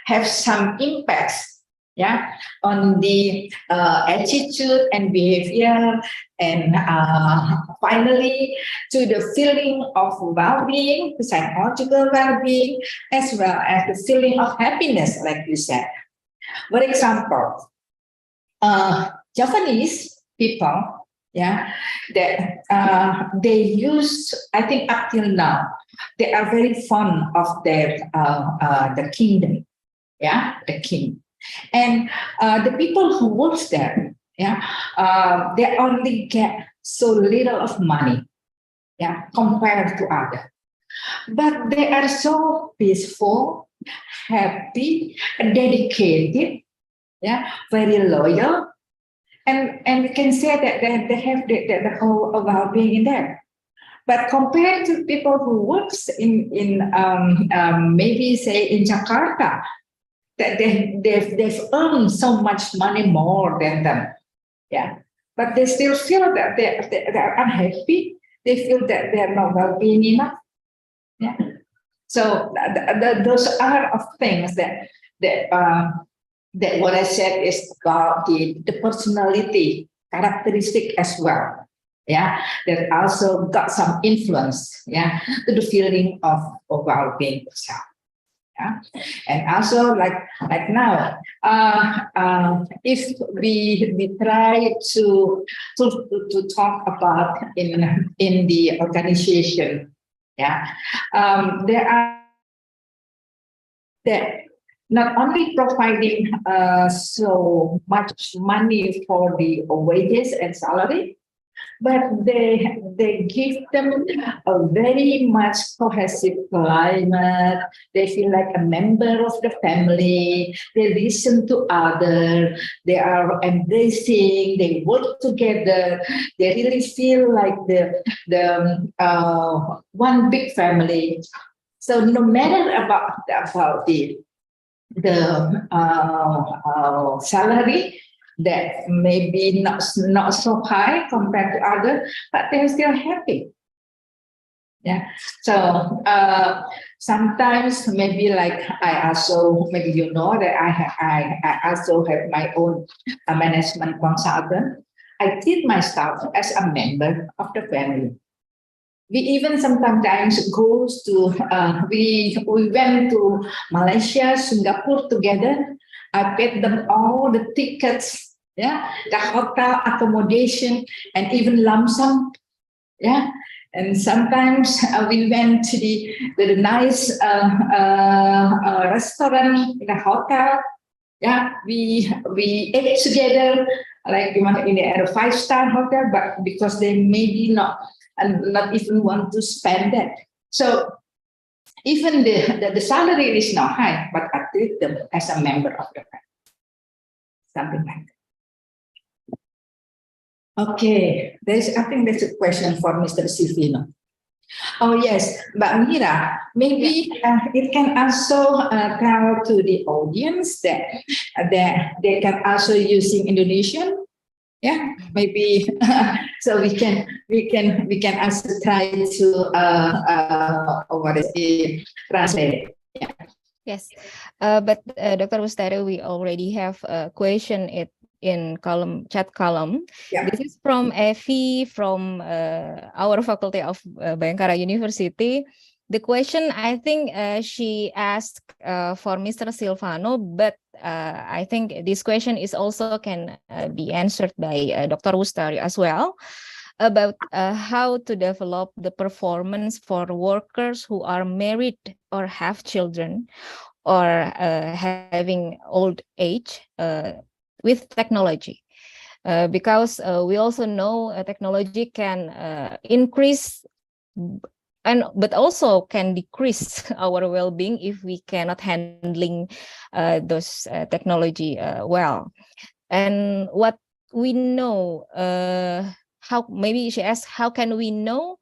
have some impacts, yeah, on the attitude and behavior, and finally to the feeling of well-being, the psychological well-being, as well as the feeling of happiness, like you said. For example, Japanese people, yeah, that they use, I think up till now, they are very fond of their the kingdom, yeah, the king, and the people who work there, yeah, they only get so little of money, yeah, compared to others, but they are so peaceful, happy, dedicated, yeah, very loyal. And we can say that they have the whole well-being in there. But compared to people who works in maybe say in Jakarta, that they've earned so much money more than them, yeah. But they still feel that they're unhappy. They feel that they're not well-being enough, yeah. So those are of things that what I said is about the personality characteristic as well, yeah, that also got some influence, yeah, to the feeling of well-being itself, yeah. And also like now, if we try to talk about in the organization, yeah, there are that not only providing so much money for the wages and salary, but they give them a very much cohesive climate. They feel like a member of the family. They listen to others. They are embracing. They work together. They really feel like the one big family. So no matter about the salary that may be not so high compared to others, but they're still happy. Yeah. So sometimes maybe like I also, maybe you know that I also have my own management consultant. I treat myself as a member of the family. We even sometimes goes to, we went to Malaysia, Singapore together. I paid them all the tickets, yeah, the hotel accommodation, and even lump sum, yeah. And sometimes we went to the nice restaurant in the hotel, yeah. We ate together, like in a 5-star hotel, but because they maybe not even want to spend that. So even the salary is not high, but I treat them as a member of the family. Something like that. Okay, I think there's a question for Mr. Silvino. Oh yes, Mbak Mira, maybe it can also tell to the audience that they can also using Indonesian. Yeah, maybe so we can also try to what is it, translate. Yeah. Yes, but Dr. Bustari, we already have a question in chat column. Yeah. This is from Evi from our faculty of Bhayangkara University. The question, I think she asked for Mr. Silvano, but I think this question is also can be answered by Dr. Wustari as well, about how to develop the performance for workers who are married or have children or having old age with technology. Because we also know technology can increase but also can decrease our well-being if we cannot handling those technology well. And what we know, how maybe she asked, how can we know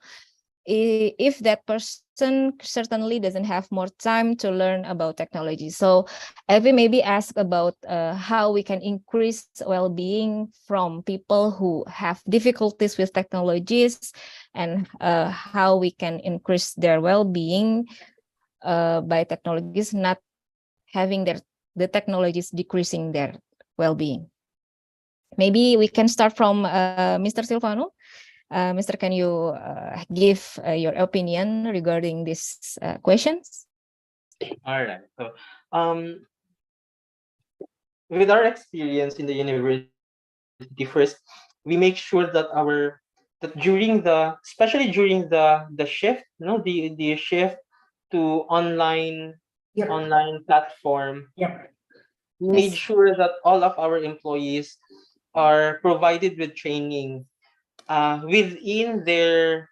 if that person certainly doesn't have more time to learn about technology? So Evie maybe ask about how we can increase well-being from people who have difficulties with technologies, and how we can increase their well-being by technologies not having the technologies decreasing their well-being. Maybe we can start from Mr. Silvano. Mr. Can you give your opinion regarding these questions? All right. So, with our experience in the university, first we make sure that during especially during the shift, the shift to online platform, we made sure that all of our employees are provided with training within their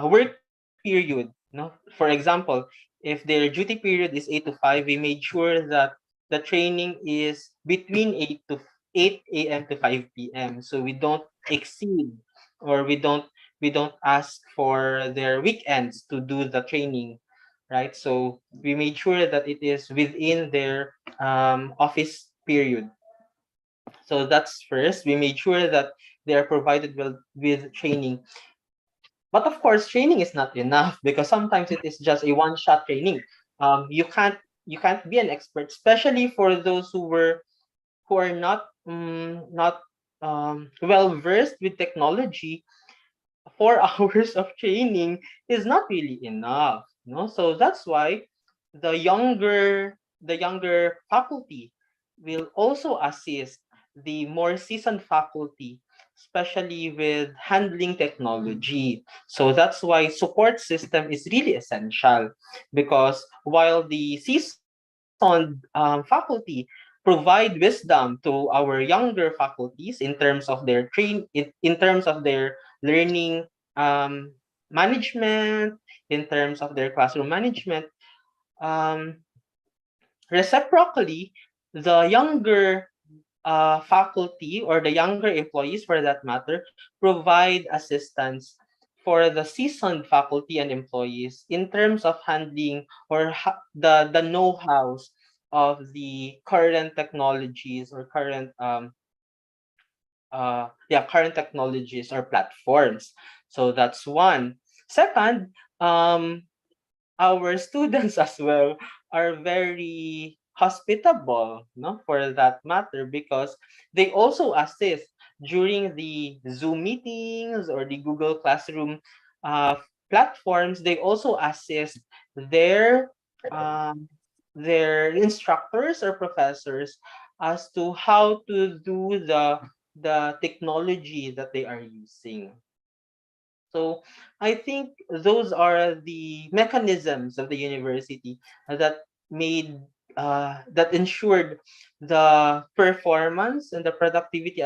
work period. For example, if their duty period is 8 to 5, we made sure that the training is between 8 a.m. to 5 p.m. So we don't exceed, or we don't ask for their weekends to do the training, right? So we made sure that it is within their office period. So that's first. We made sure that they are provided with training. But of course, training is not enough, because sometimes it is just a one-shot training. You can't be an expert, especially for those who are not well versed with technology. 4 hours of training is not really enough. So that's why the younger faculty will also assist the more seasoned faculty, especially with handling technology. So that's why support system is really essential, because while the seasoned faculty provide wisdom to our younger faculties in terms of their in terms of their learning management, in terms of their classroom management, reciprocally, the younger faculty, or the younger employees for that matter, provide assistance for the seasoned faculty and employees in terms of handling or the know-hows of the current technologies, or current current technologies or platforms. So that's one. Second, our students as well are very hospitable, for that matter, because they also assist during the Zoom meetings or the Google Classroom platforms. They also assist their instructors or professors as to how to do the technology that they are using. So I think those are the mechanisms of the university that that ensured the performance and the productivity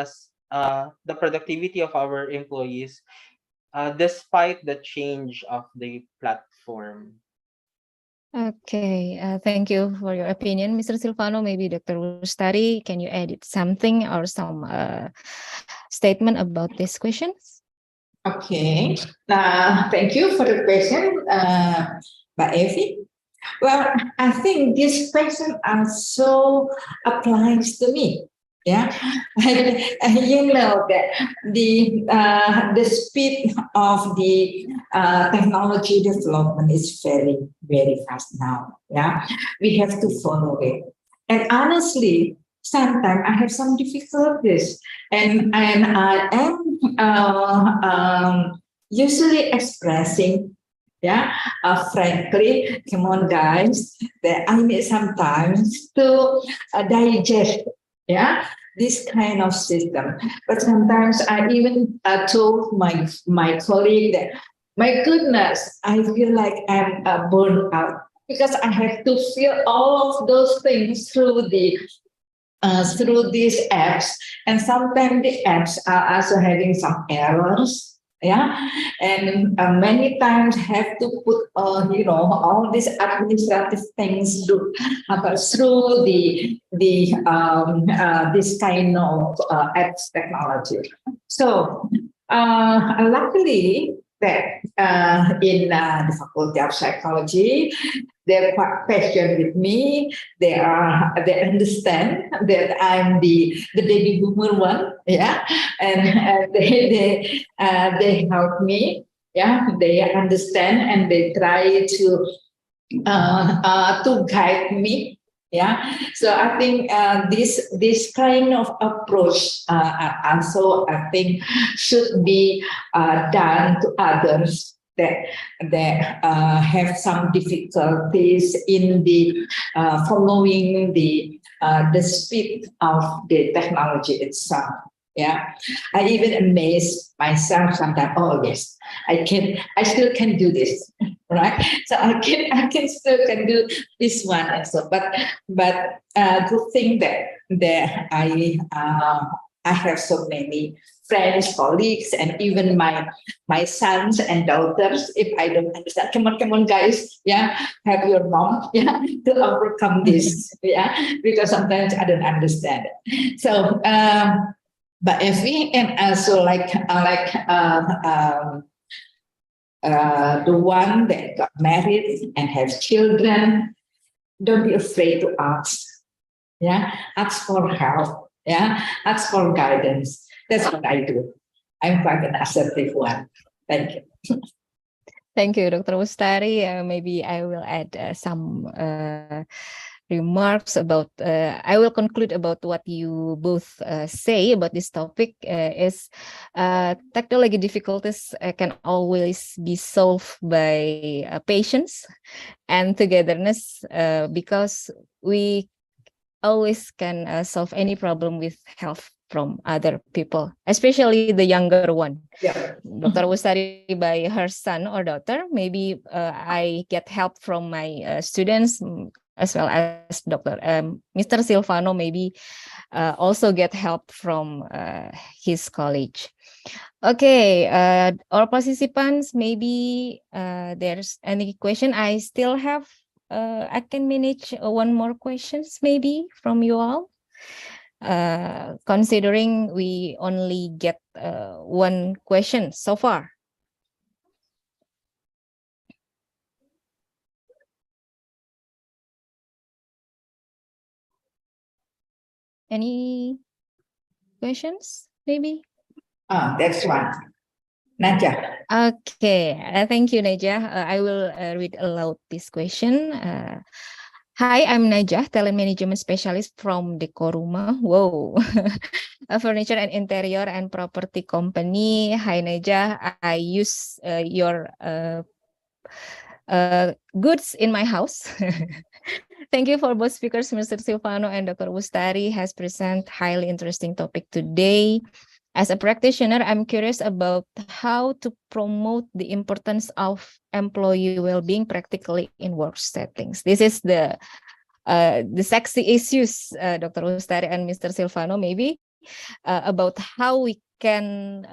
of our employees, despite the change of the platform. Okay, thank you for your opinion, Mr. Silvano. Maybe Dr. Wustari, can you edit something or some statement about these questions? Okay. Thank you for the question, Mbak Evie. Well, I think this question also applies to me. Yeah, you know that the speed of the technology development is very, very fast now. Yeah, we have to follow it. And honestly, sometimes I have some difficulties, and I am usually expressing, frankly, come on guys, that I need some time to digest, this kind of system. But sometimes I even told my colleague that, my goodness, I feel like I'm burned out because I have to feel all of those things through these apps, and sometimes the apps are also having some errors. And many times have to put all these administrative things through this kind of apps technology. So luckily that in the Faculty of Psychology, they're quite patient with me. They understand that I'm the baby boomer one, and they help me, They understand and they try to guide me. So I think this kind of approach also I think should be done to others that have some difficulties in the following the speed of the technology itself. I even amaze myself sometimes. Oh yes, I still can do this, right? So I can still do this one also. But good thing that I have so many friends, colleagues, and even my sons and daughters. If I don't understand, come on, guys, have your mom, to overcome this, because sometimes I don't understand. So. But if we and also the one that got married and has children, don't be afraid to ask. Ask for help. Ask for guidance. That's what I do. I'm quite an assertive one. Thank you. Thank you, Dr. Wustari. Maybe I will add some remarks about, I will conclude about what you both say about this topic is technology difficulties can always be solved by patience and togetherness, because we always can solve any problem with help from other people, especially the younger one. Dr. Wustari by her son or daughter, maybe I get help from my students, as well as Mr. Silvano maybe also get help from his college. Okay, our participants, maybe there's any question. I still have, I can manage one more questions maybe from you all. Considering we only get one question so far. Any questions, maybe? That's one. Naja. Okay, thank you, Naja. I will read aloud this question. Hi, I'm Naja, talent management specialist from Dekoruma. Whoa, a furniture and interior and property company. Hi, Naja. I use your goods in my house. Thank you for both speakers, Mr. Silvano and Dr. Wustari has presented highly interesting topic today. As a practitioner, I'm curious about how to promote the importance of employee well-being practically in work settings. This is the sexy issues, Dr. Wustari and Mr. Silvano, maybe about how we can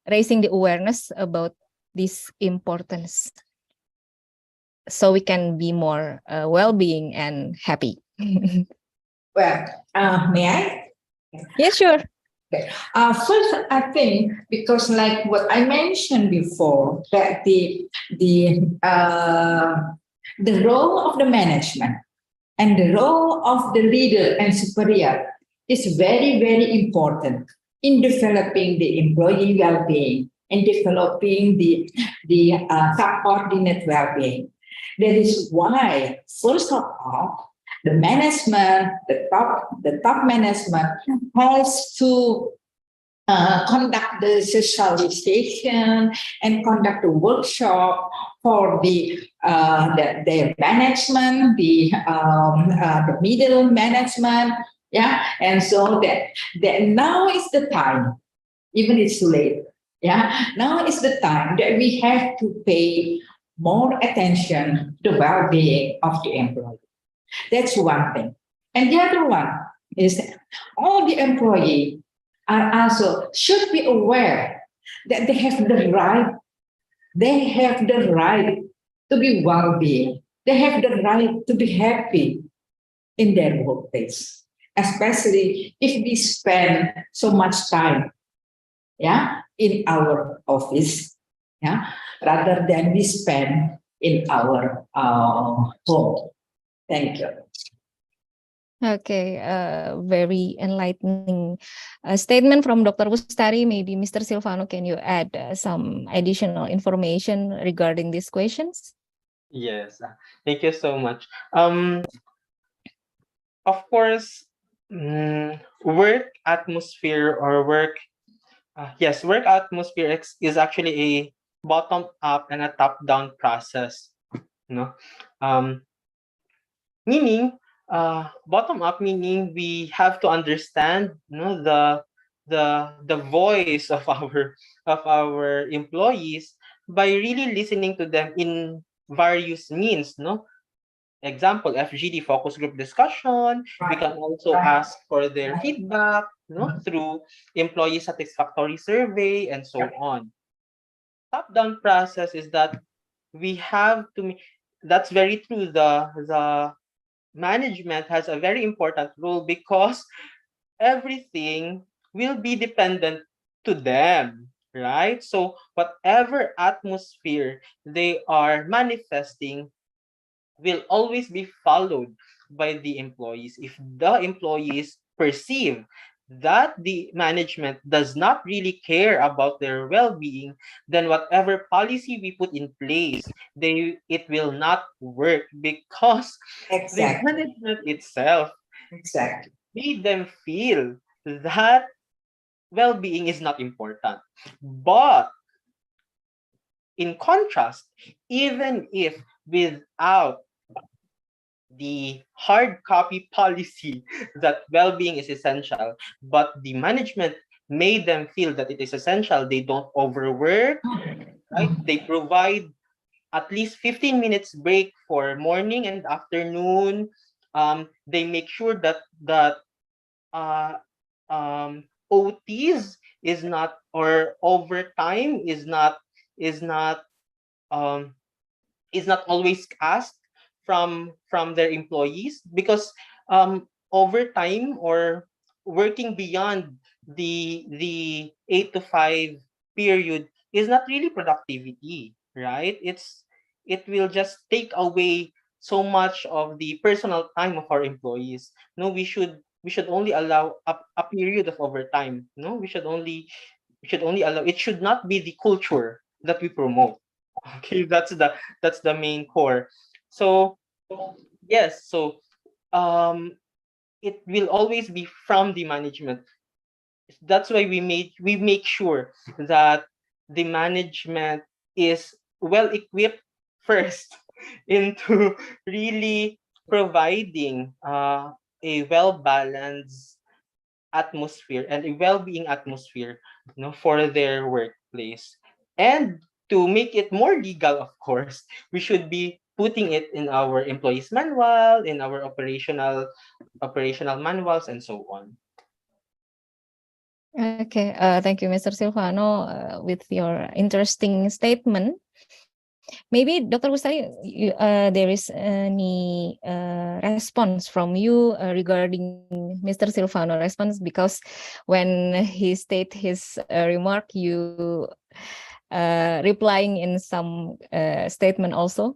raising the awareness about this importance, so we can be more well-being and happy. Well, may I? Yeah, sure. Okay. First, I think because like what I mentioned before, that the role of the management and the role of the leader and superior is very, very important in developing the employee well-being and developing the subordinate well-being. That is why, first of all, the management, the top management has to conduct the socialization and conduct the workshop for their management, the middle management, yeah, and so that now is the time, even it's late, yeah, now is the time that we have to pay more attention to the well-being of the employee. That's one thing. And the other one is all the employees are also should be aware that they have the right to be well-being. They have the right to be happy in their workplace, especially if we spend so much time, yeah, in our office, yeah, rather than we spend in our home. Thank you. Okay, very enlightening statement from Dr. Wustari. Maybe Mr. Silvano, can you add some additional information regarding these questions? Yes, thank you so much. Of course, work atmosphere or work atmosphere is actually a bottom up and a top down process. You know, meaning bottom up meaning we have to understand, the voice of our employees by really listening to them in various means. Example, FGD, focus group discussion. We can also ask for their feedback, through employee satisfactory survey and so on. Top down process is that we have to. That's very true. The management has a very important role because everything will be dependent to them, right? So whatever atmosphere they are manifesting will always be followed by the employees. If the employees perceive that the management does not really care about their well-being, then whatever policy we put in place, it will not work because the management itself made them feel that well-being is not important. But in contrast, even if without the hard copy policy that well-being is essential, but the management made them feel that it is essential, they don't overwork, right? They provide at least 15 minutes break for morning and afternoon. They make sure that OTs is not, or overtime is not always asked from their employees, because overtime or working beyond the 8 to 5 period is not really productivity, right? It will just take away so much of the personal time of our employees. No, we should only allow a period of overtime. No, we should only allow. It should not be the culture that we promote. Okay, that's the main core. So yes, so it will always be from the management. That's why we make sure that the management is well equipped first into really providing a well balanced atmosphere and a well-being atmosphere, for their workplace. And to make it more legal, of course, we should be putting it in our employees manual, in our operational manuals, and so on. Okay, thank you, Mr. Silvano, with your interesting statement. Maybe Dr. Wustari, there is any response from you regarding Mr. Silvano response, because when he state his remark, you replying in some statement also.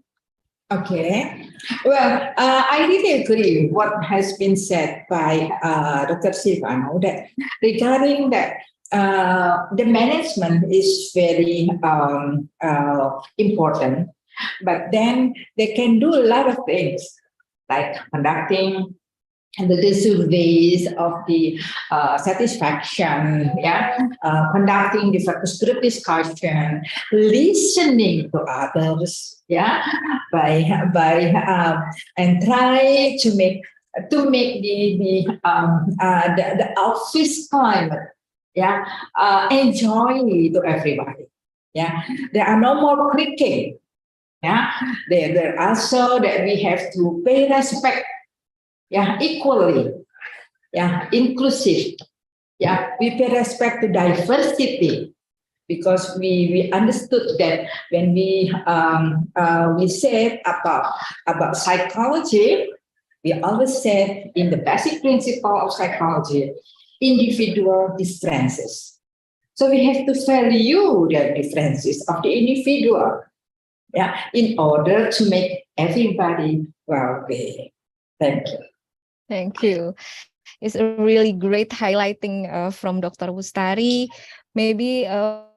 Okay. Well, I really agree with what has been said by Dr. Silvano, that regarding that the management is very important, but then they can do a lot of things like conducting the surveys of the satisfaction, conducting the focus group discussion, listening to others, and try to make the office climate, enjoy to everybody. There are no more clicking. There also that we have to pay respect, equally, inclusive. We pay respect to diversity, because we understood that when we said about psychology, we always said in the basic principle of psychology, individual differences. So we have to value the differences of the individual, in order to make everybody well-being. Thank you. Thank you. It's a really great highlighting from Dr. Wustari. Maybe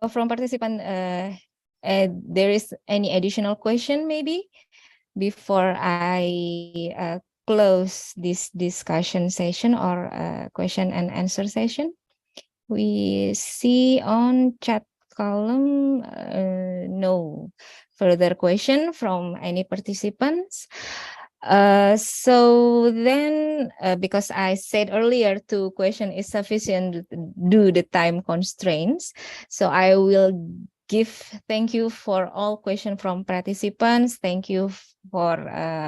from participant, there is any additional question maybe before I close this discussion session or question and answer session. We see on chat column, no further question from any participants. So then, because I said earlier, 2 questions is sufficient due to the time constraints. So I will give thank you for all questions from participants. Thank you for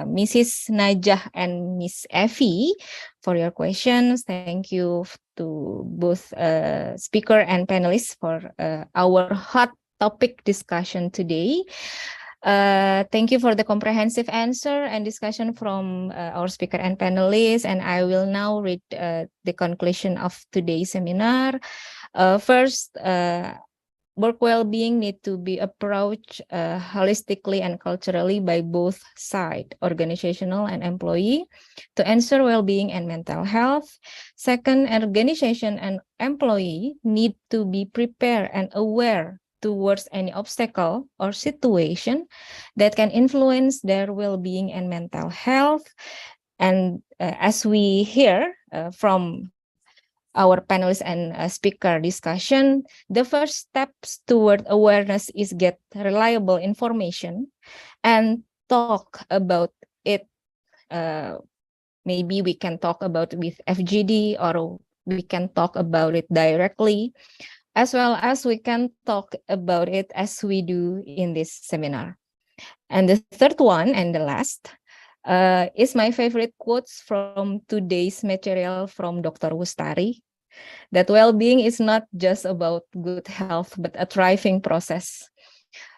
Mrs. Najah and Miss Effie for your questions. Thank you to both speaker and panelists for our hot topic discussion today. Thank you for the comprehensive answer and discussion from our speaker and panelists. And I will now read the conclusion of today's seminar. First, work well-being need to be approached holistically and culturally by both sides, organizational and employee, to ensure well-being and mental health. Second, organization and employee need to be prepared and aware towards any obstacle or situation that can influence their well-being and mental health. And as we hear from our panelists and speaker discussion, the first steps toward awareness is get reliable information and talk about it. Maybe we can talk about it with FGD, or we can talk about it directly, as well as we can talk about it as we do in this seminar. And the third one and the last is my favorite quotes from today's material from Dr. Wustari, that well-being is not just about good health, but a thriving process.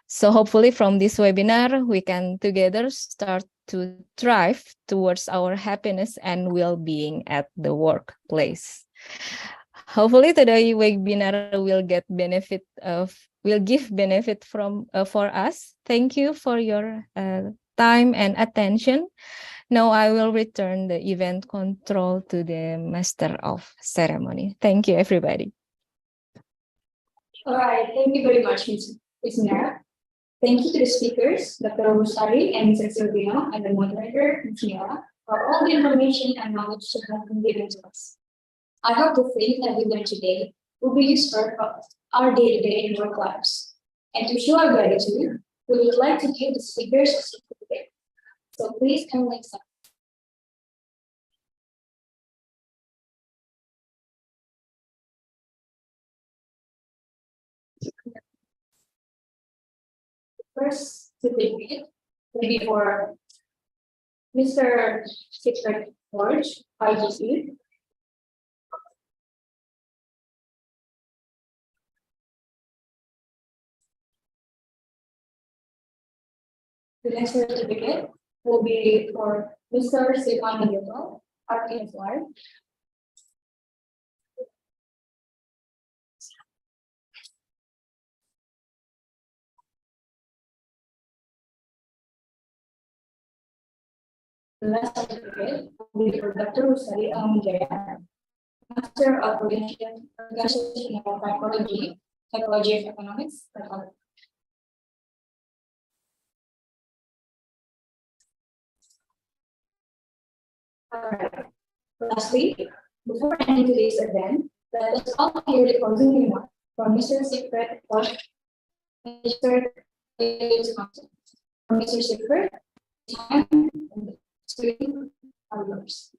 So hopefully from this webinar, we can together start to thrive towards our happiness and well-being at the workplace. Hopefully today's webinar will give benefit from for us. Thank you for your time and attention. Now I will return the event control to the Master of Ceremony. Thank you, everybody. All right, thank you very much, Ms. Nara. Thank you to the speakers, Dr. Wustari and Mr. Silvino, and the moderator, Ms. Mila, for all the information and knowledge that have been given to us. I hope the things that we learned today will be useful for our day-to-day work lives. And to show our gratitude, we would like to give the speakers a certificate. So please come next time. First certificate will be for Mr. Sigfrid George, IGC. The next certificate will be for Mr. Stefan Yoto, RPSR. The last certificate will be for Dr. Wustari Almunjaya, Master of Organizational Psychology, Psychology of Economics. Alright. Lastly, before ending today's event, let us all hear the closing remark from Mr. Secret or Mr. Mr. Secret, time and screen are yours.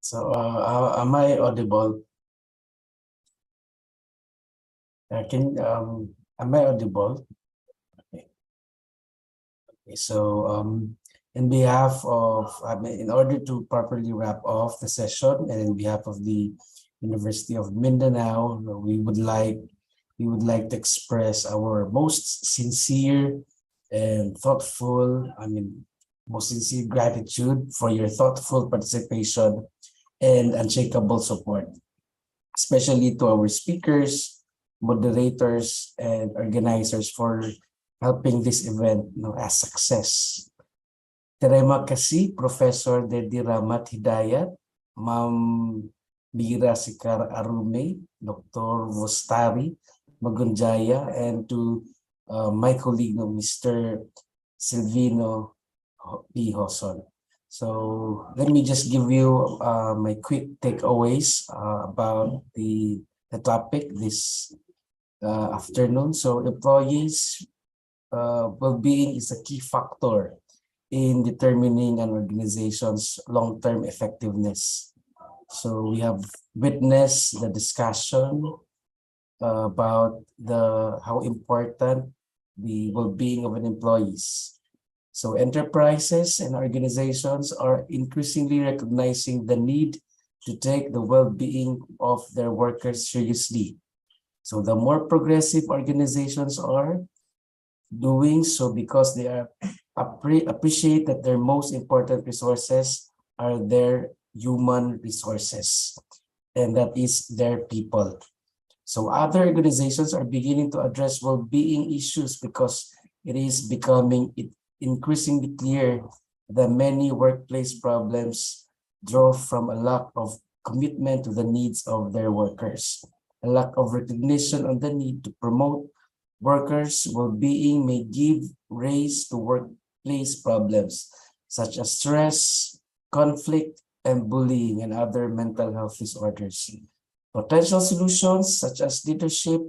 So, am I audible? Am I audible? Okay. So, in behalf of, in order to properly wrap off the session, and in behalf of the University of Mindanao, we would like to express our most sincere and thoughtful, most sincere gratitude for your thoughtful participation and unshakable support, especially to our speakers, moderators, and organizers for helping this event a success. Terima kasih Professor Dedi Rahmat Hidayat, Ma'am Bira Sikar Arume, Dr. Vostari Magunjaya, and to my colleague, Mr. Silvino P. Hoson. So let me just give you my quick takeaways about the topic this afternoon. So employees' well-being is a key factor in determining an organization's long-term effectiveness. So we have witnessed the discussion about how important the well-being of an employees. So enterprises and organizations are increasingly recognizing the need to take the well-being of their workers seriously. So the more progressive organizations are doing so because they are appreciate that their most important resources are their human resources, and that is their people. So other organizations are beginning to address well-being issues because it is becoming increasingly clear that many workplace problems draw from a lack of commitment to the needs of their workers. A lack of recognition on the need to promote workers' well-being may give rise to workplace problems such as stress, conflict, and bullying and other mental health disorders. Potential solutions such as leadership,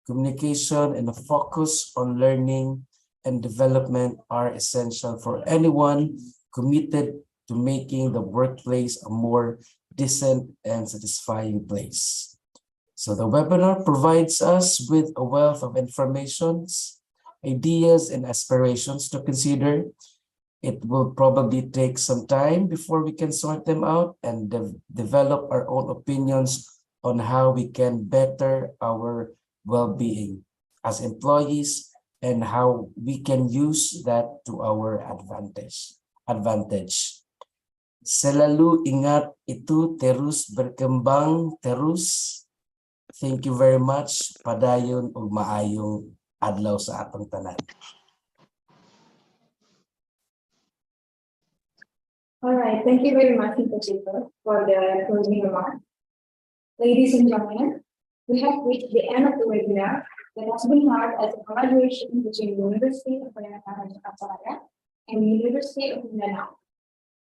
communication, and a focus on learning and development are essential for anyone committed to making the workplace a more decent and satisfying place. So the webinar provides us with a wealth of information, ideas, and aspirations to consider. It will probably take some time before we can sort them out and develop our own opinions on how we can better our well-being as employees and how we can use that to our advantage. Selalu ingat itu terus berkembang terus. Thank you very much. Padayon ug maayong adlaw sa atong tanan. All right, thank you very much, Mr. Chico, for the closing remark. Ladies and gentlemen, we have reached the end of the webinar that has been held as a collaboration between the University of Jakarta and the University of Mindanao.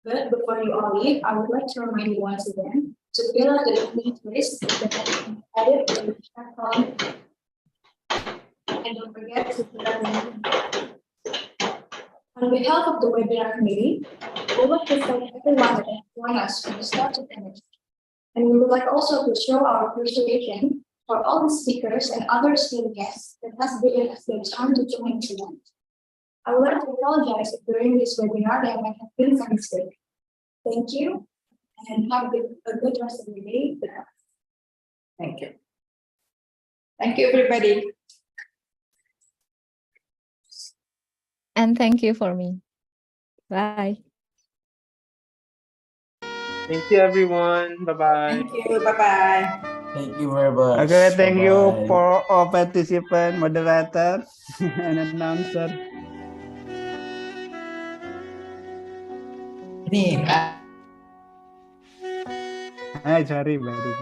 But before you all leave, I would like to remind you once again to fill out the complete list that has been added in the chat column. And don't forget to fill out the name. On behalf of the webinar committee, we would like to thank everyone that has joined us from the start to finish. And we would like also to show our appreciation for all the speakers and other esteemed guests that has given us their time to join this event. I would like to apologize if during this webinar there might have been some mistake. Thank you, and have a good rest of your day. Thank you. Thank you, everybody. And thank you for me. Bye. Thank you, everyone. Bye-bye. Thank you. Bye-bye. Thank you very much. Okay, thank you Bye-bye. for all participants, moderator, and announcer. Ini, Sorry, baru.